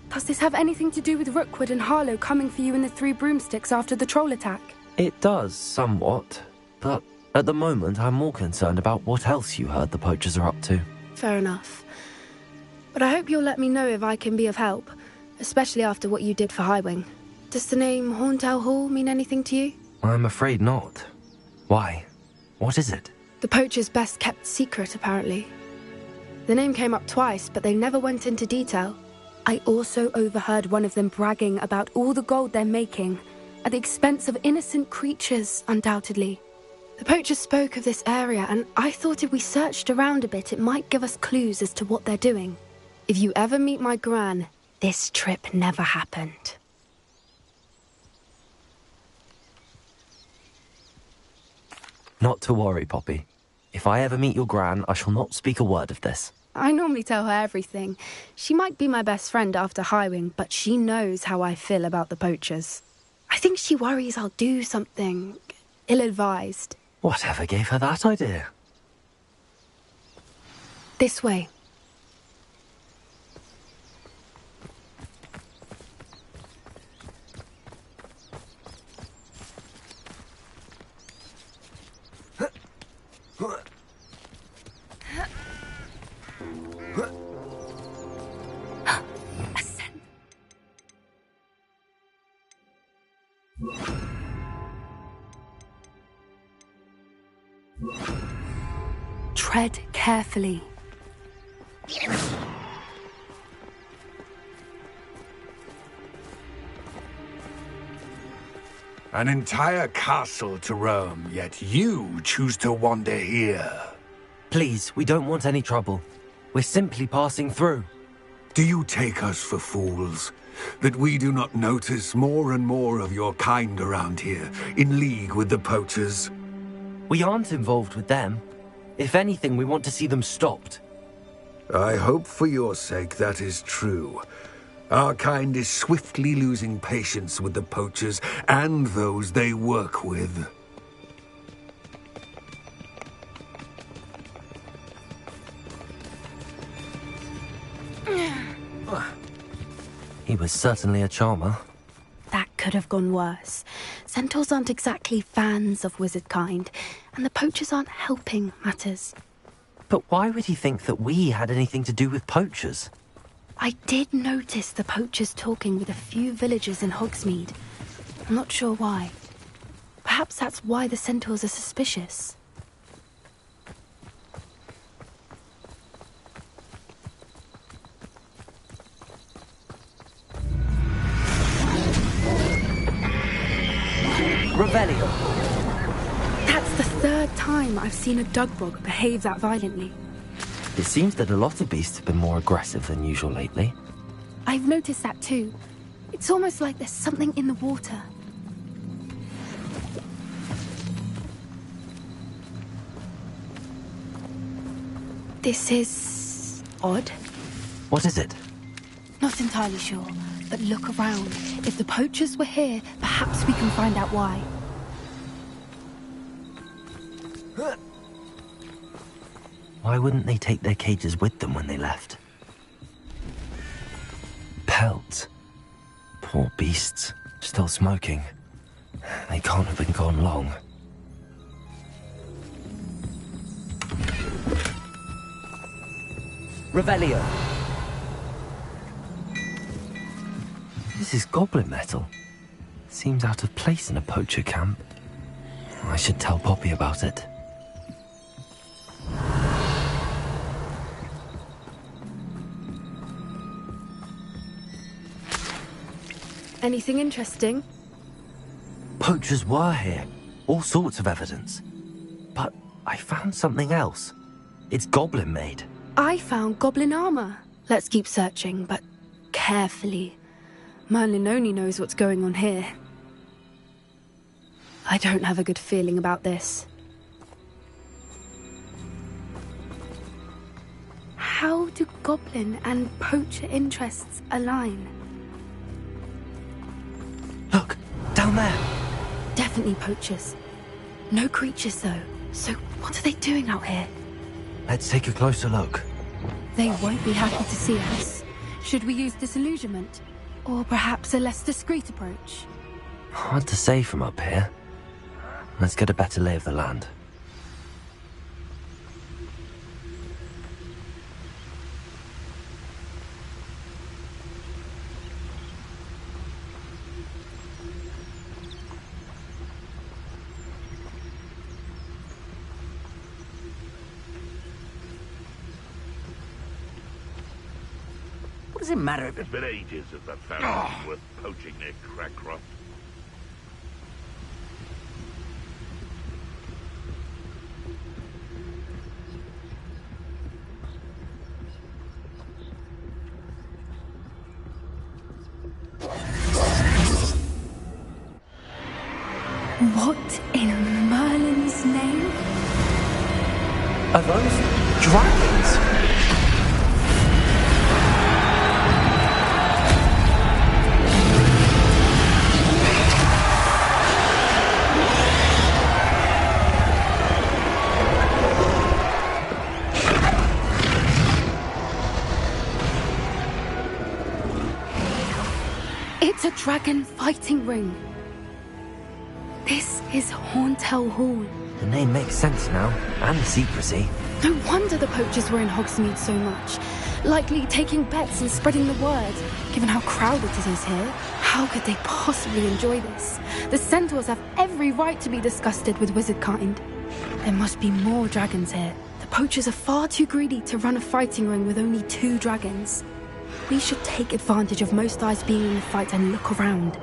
Does this have anything to do with Rookwood and Harlow coming for you in the Three Broomsticks after the troll attack? It does, somewhat. But at the moment, I'm more concerned about what else you heard the poachers are up to. Fair enough. But I hope you'll let me know if I can be of help, especially after what you did for Highwing. Does the name Horntail Hall mean anything to you? I'm afraid not. Why? What is it? The poachers' best kept secret, apparently. The name came up twice, but they never went into detail. I also overheard one of them bragging about all the gold they're making, at the expense of innocent creatures, undoubtedly. The poachers spoke of this area, and I thought if we searched around a bit, it might give us clues as to what they're doing. If you ever meet my gran, this trip never happened. Not to worry, Poppy. If I ever meet your gran, I shall not speak a word of this. I normally tell her everything. She might be my best friend after Highwing, but she knows how I feel about the poachers. I think she worries I'll do something ill-advised. Whatever gave her that idea? This way. Tread carefully. An entire castle to roam, yet you choose to wander here. Please, we don't want any trouble. We're simply passing through. Do you take us for fools? That we do not notice more and more of your kind around here, in league with the poachers? We aren't involved with them. If anything, we want to see them stopped. I hope for your sake that is true. Our kind is swiftly losing patience with the poachers and those they work with. He was certainly a charmer. That could have gone worse. Centaurs aren't exactly fans of wizard kind, and the poachers aren't helping matters. But why would he think that we had anything to do with poachers? I did notice the poachers talking with a few villagers in Hogsmeade. I'm not sure why. Perhaps that's why the centaurs are suspicious. Revelio. That's the third time I've seen a Dugbog behave that violently. It seems that a lot of beasts have been more aggressive than usual lately. I've noticed that too. It's almost like there's something in the water. This is odd. What is it? Not entirely sure, but look around. If the poachers were here, perhaps we can find out why. Why wouldn't they take their cages with them when they left? Pelts. Poor beasts. Still smoking. They can't have been gone long. Revelio. This is goblin metal. Seems out of place in a poacher camp. I should tell Poppy about it. Anything interesting? Poachers were here. All sorts of evidence. But I found something else. It's goblin made. I found goblin armor. Let's keep searching, but carefully. Merlin only knows what's going on here. I don't have a good feeling about this. How do goblin and poacher interests align? Look, down there. Definitely poachers. No creatures though. So what are they doing out here? Let's take a closer look. They won't be happy to see us. Should we use disillusionment? Or perhaps a less discreet approach? Hard to say from up here. Let's get a better lay of the land. What does it matter if It's been ages since I've found anything worth poaching near Crackcroft. What in Merlin's name? Are those dragons? It's a dragon fighting ring. This is Horntail Hall. The name makes sense now, and the secrecy. No wonder the poachers were in Hogsmeade so much. Likely taking bets and spreading the word, given how crowded it is here. How could they possibly enjoy this? The centaurs have every right to be disgusted with wizard kind. There must be more dragons here. The poachers are far too greedy to run a fighting ring with only 2 dragons. We should take advantage of most eyes being in the fight and look around.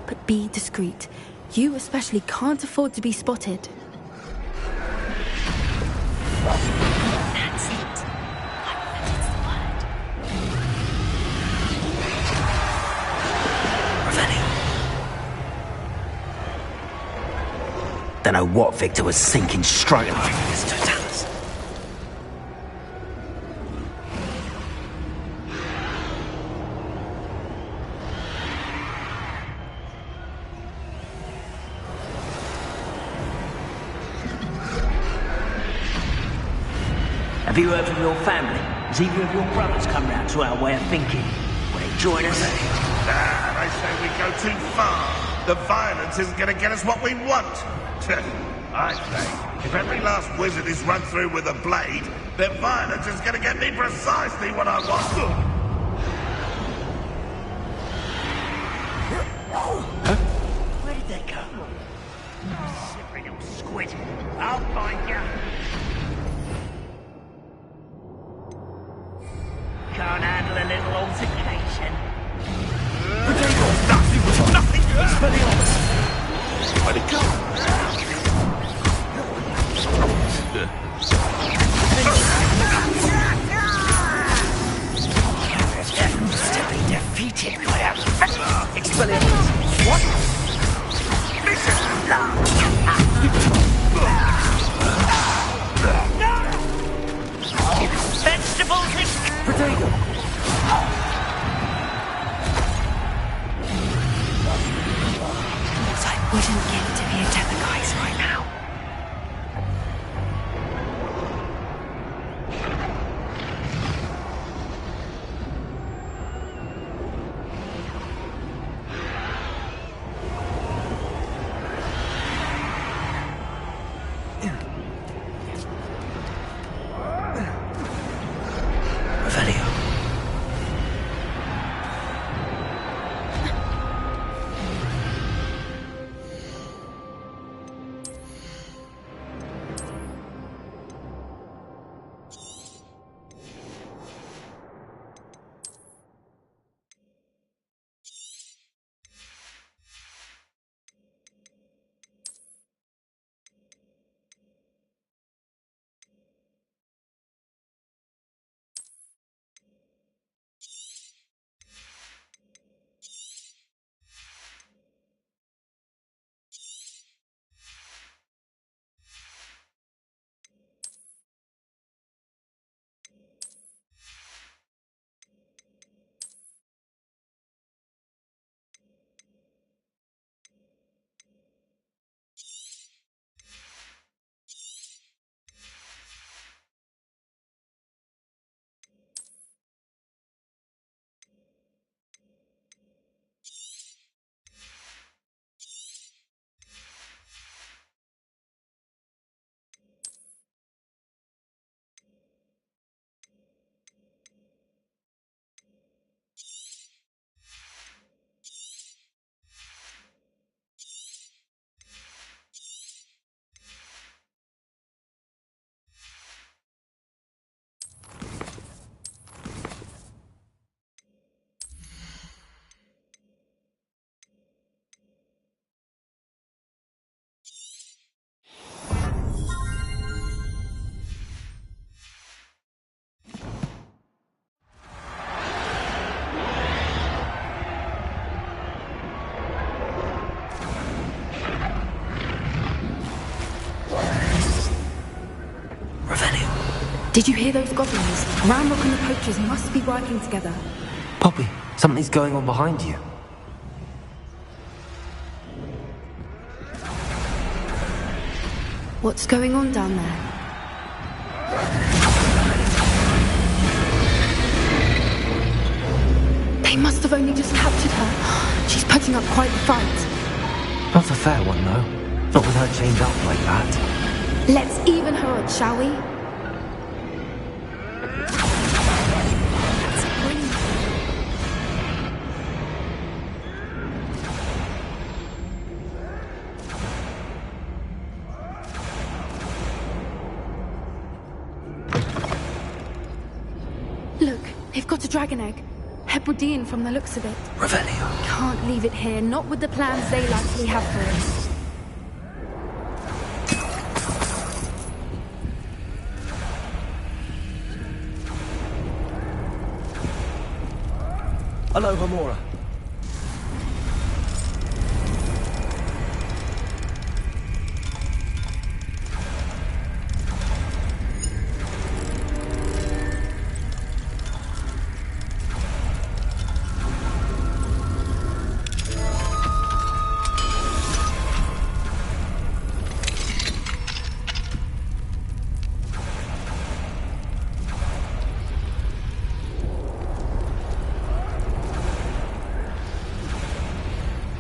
But be discreet. You especially can't afford to be spotted. That's it. It's the word. Revelio. Don't know what Victor was thinking straight away from his two talents. Have you heard from your family? Has either of your brothers come round to our way of thinking? Will they join us? Nah, they say we go too far. The violence isn't going to get us what we want. I say, if every last wizard is run through with a blade, then violence is going to get me precisely what I want. Where did they go? Slippery little squid. I'll find you. Can't handle a little altercation. Nothing! Expelliarmus! Where'd it go? To be defeated without Expelliarmus. What? This is love. Vegetables. Potato. What I wouldn't give to be a Tetheguise right now. Revelio. Did you hear those goblins? Ramrock and the poachers must be working together. Poppy, something's going on behind you. What's going on down there? They must have only just captured her. She's putting up quite the fight. Not a fair one, though. Not with her chained up like that. Let's even her odds, shall we? They've got a dragon egg. Hebridean from the looks of it. Revelio. Can't leave it here, not with the plans they likely have for it. Hello, Homora.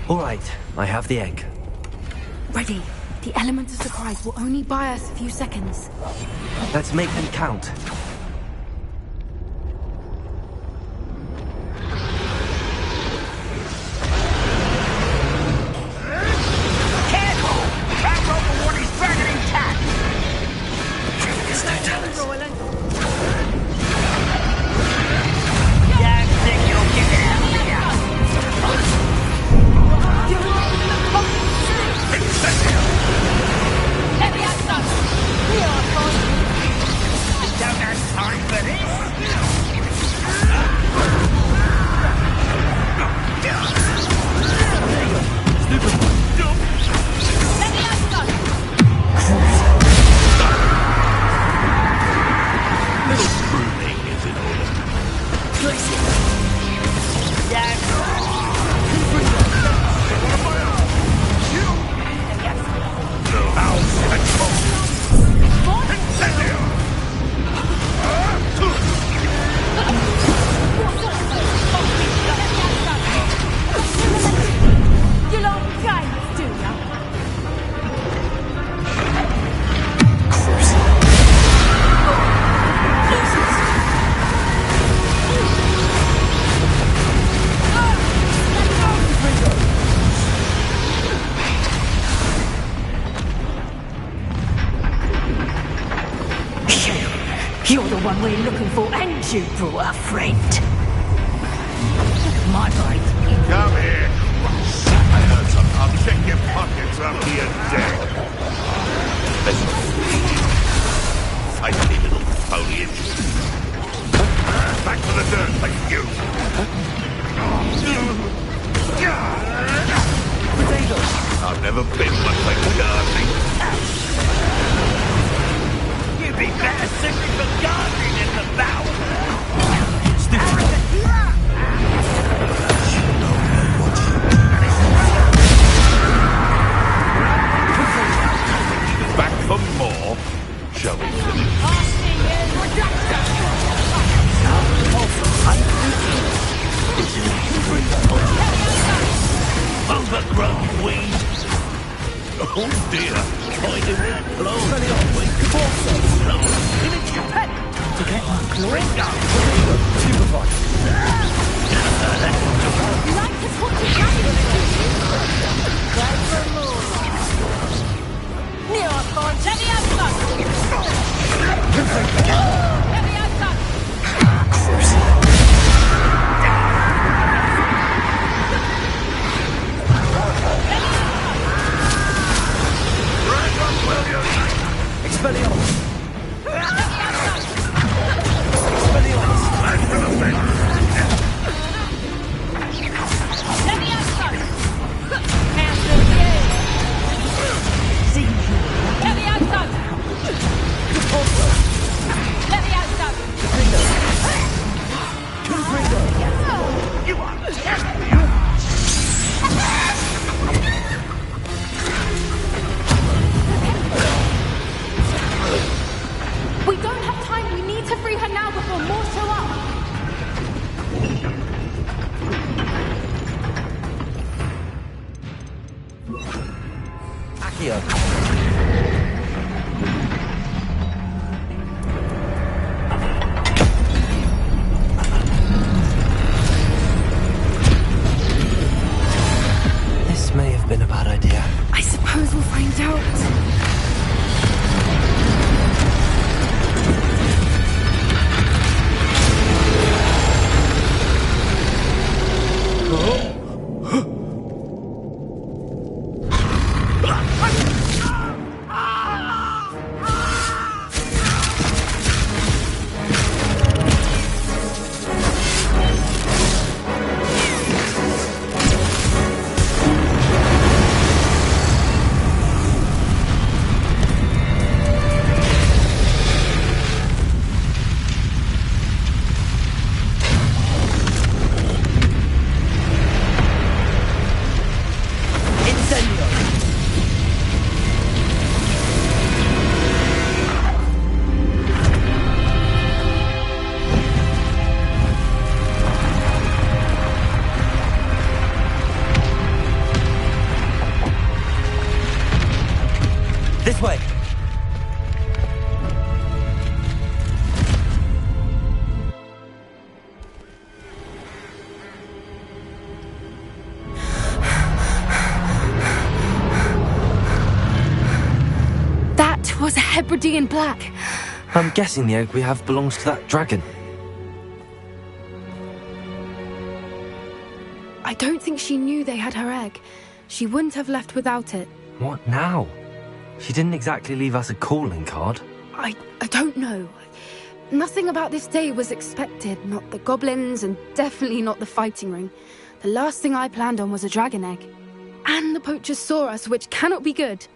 All right, I have the egg. Ready. The element of surprise will only buy us a few seconds. Let's make them count. Careful! That robber one is dragging intact! There's no talents. Don't think you'll get it out of here! Don't have time for this! Little pruning is in order. You long giants, do ya? You're the one we're looking for, and you brought a friend. My right. Come here. I heard some. I'll check your pockets after you're dead. Feisty little foliage. Back to the dirt, thank you. I've never been much like gardening. You'd be better suited for gardening than the battle! Back for more? Shall we finish? Overgrown weeds! Oh dear. Hide in that clothes! In a Japan! To get my clothes? Like to talk to dragons, do you? Cry for more. Near our farm, heavy outside! Heavy outside! Expelliarmus! We don't have time. We need to free her now before more show up. Accio. This may have been a bad idea. I suppose we'll find out. Hebridean black. I'm guessing the egg we have belongs to that dragon. I don't think she knew they had her egg. She wouldn't have left without it. What now? She didn't exactly leave us a calling card. I don't know. Nothing about this day was expected. Not the goblins, and definitely not the fighting ring. The last thing I planned on was a dragon egg. And the poachers saw us, which cannot be good.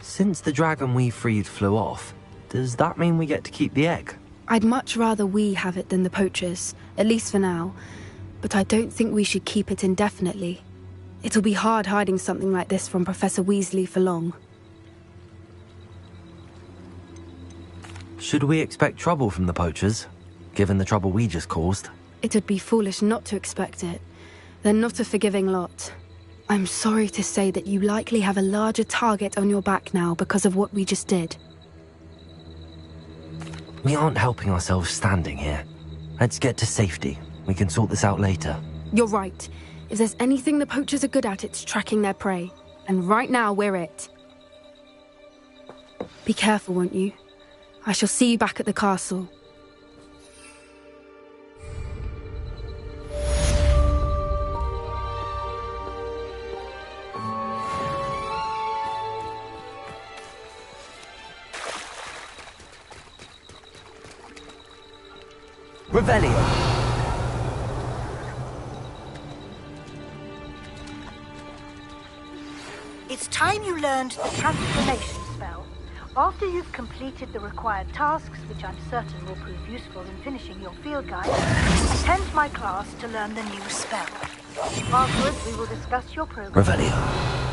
Since the dragon we freed flew off, does that mean we get to keep the egg? I'd much rather we have it than the poachers, at least for now. But I don't think we should keep it indefinitely. It'll be hard hiding something like this from Professor Weasley for long. Should we expect trouble from the poachers, given the trouble we just caused? It would be foolish not to expect it. They're not a forgiving lot. I'm sorry to say that you likely have a larger target on your back now because of what we just did. We aren't helping ourselves standing here. Let's get to safety. We can sort this out later. You're right. If there's anything the poachers are good at, it's tracking their prey. And right now, we're it. Be careful, won't you? I shall see you back at the castle. Revelio. It's time you learned the transformation spell. After you've completed the required tasks, which I'm certain will prove useful in finishing your field guide, attend my class to learn the new spell. Afterwards, we will discuss your progress. Revelio.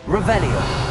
Revelio.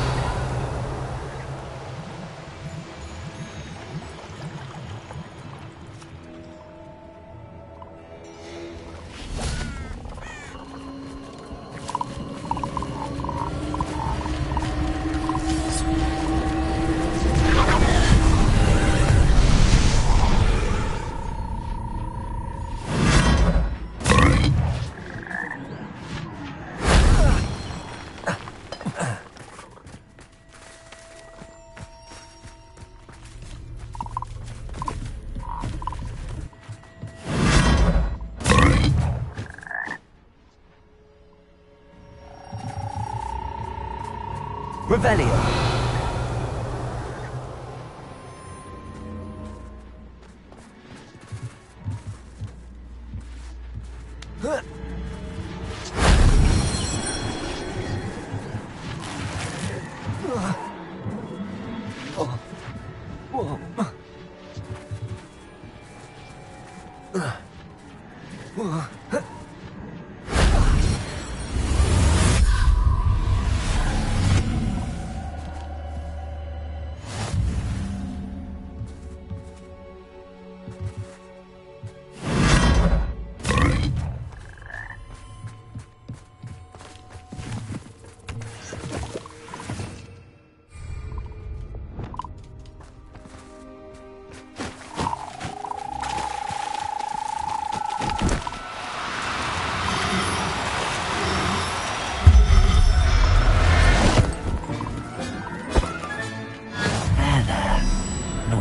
Revelio.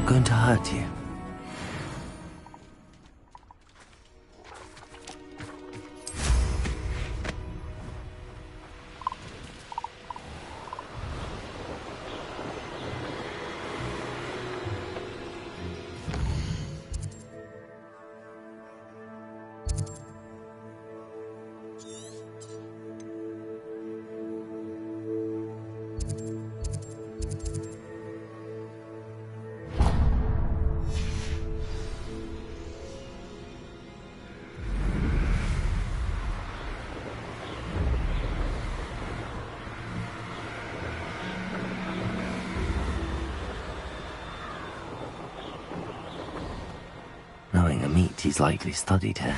Going to hurt you. Knowing a meat, he's likely studied here.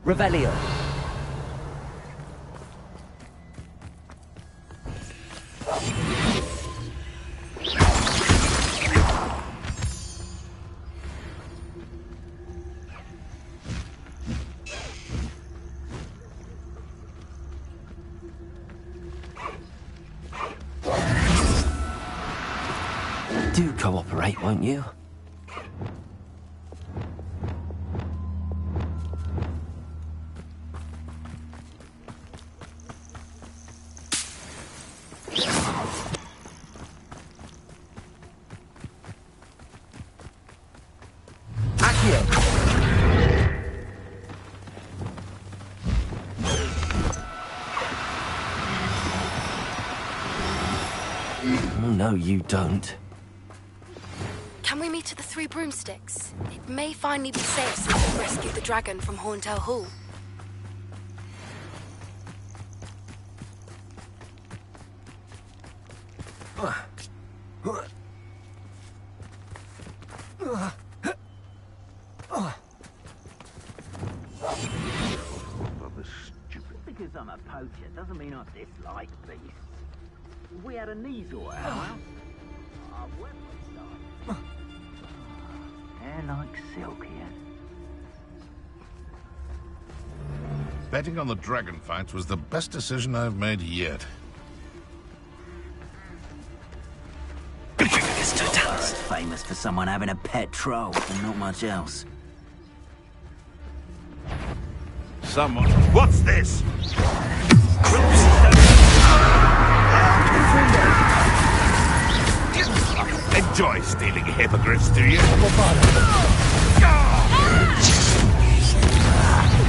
Revelio. Do cooperate, won't you? Oh, no, you don't. Can we meet at the Three Broomsticks? It may finally be safe since we rescued the dragon from Horntail Hall. Because I'm a poacher doesn't mean I dislike beasts. If we had a Kneazor at our house, our weapons like hair like silk here. Betting on the dragon fight was the best decision I've made yet. It's famous for someone having a pet troll and not much else. Someone... What's this? Enjoy stealing hippogriffs, do you?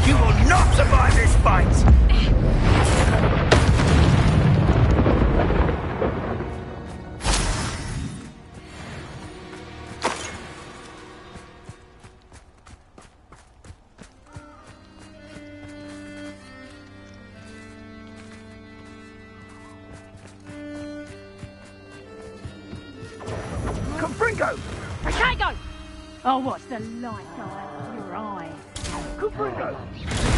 You will not survive this fight! Confringo! Potato! Oh, what's the light out of your eye? Confringo!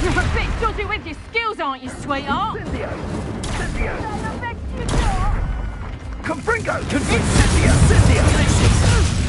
You're a bit dodgy with your skills, aren't you, sweetheart? Incendio! Incendio! I bet you are. Confringo! Incendio! Incendio!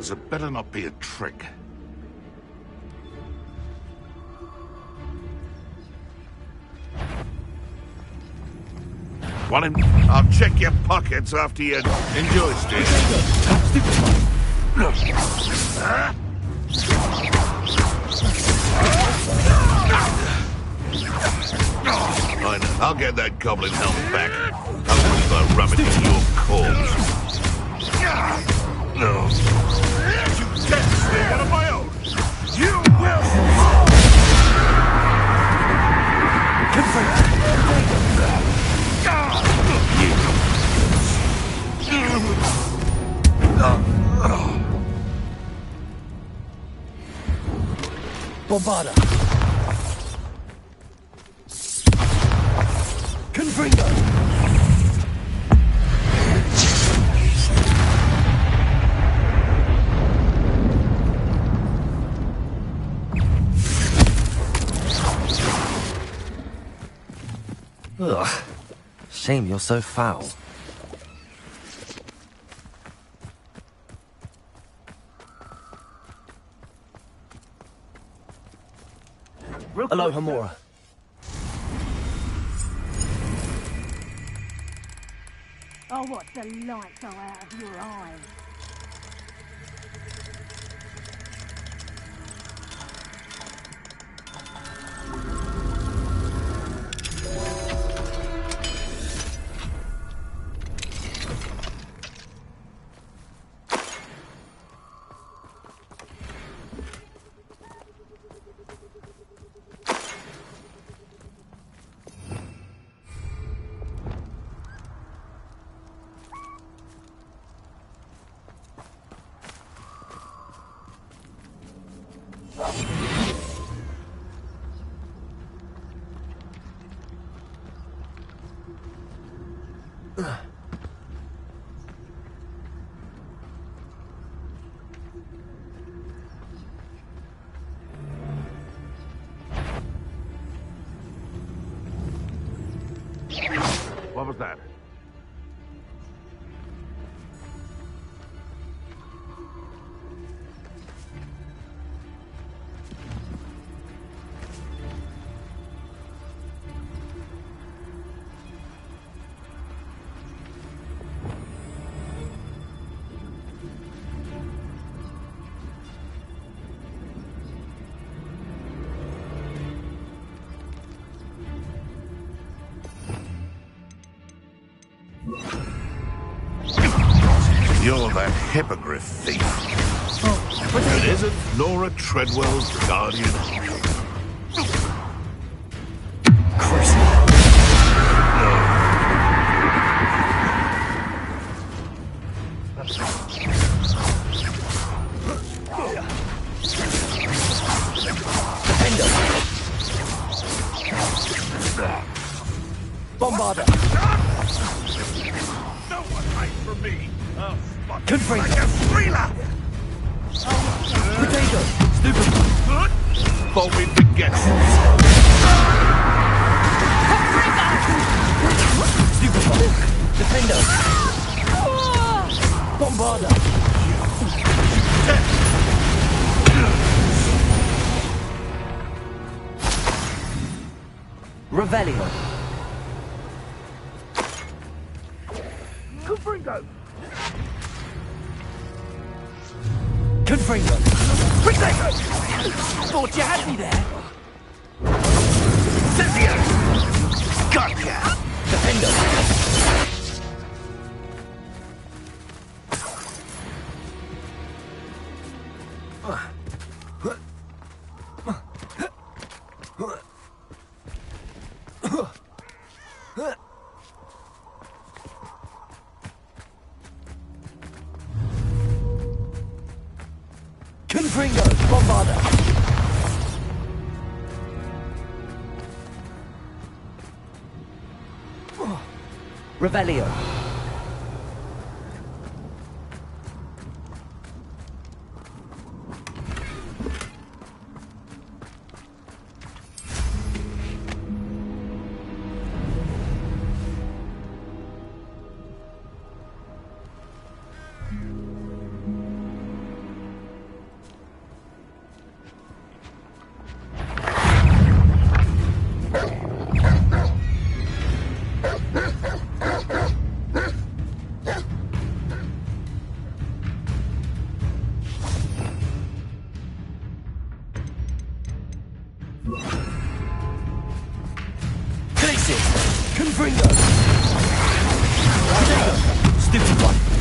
It better not be a trick. Want him? I'll check your pockets after you enjoy this. Fine, I'll get that goblin helmet back. I'll leave a rummaging your corpse. No. You can't steal one of my own. You will. Bombarda. Confringo. Ugh. Shame you're so foul. Hello, Hamura. Oh, what delight go out of your eyes. What was that? know of that hippogriff thief? It isn't Laura Treadwell's guardian angel. Bombarder! No one hides from me! I'll spot you Confringo! like a thriller! Potato! Stupid! Foaming forget. Stupid one! Defender! Bombarder! Revelio. Confringo! Confringo! Potato! Thought you had me there! Cynthia! Gotcha! Defender! Confringo! Bombarder! Revelio. Confringo! Stupid one!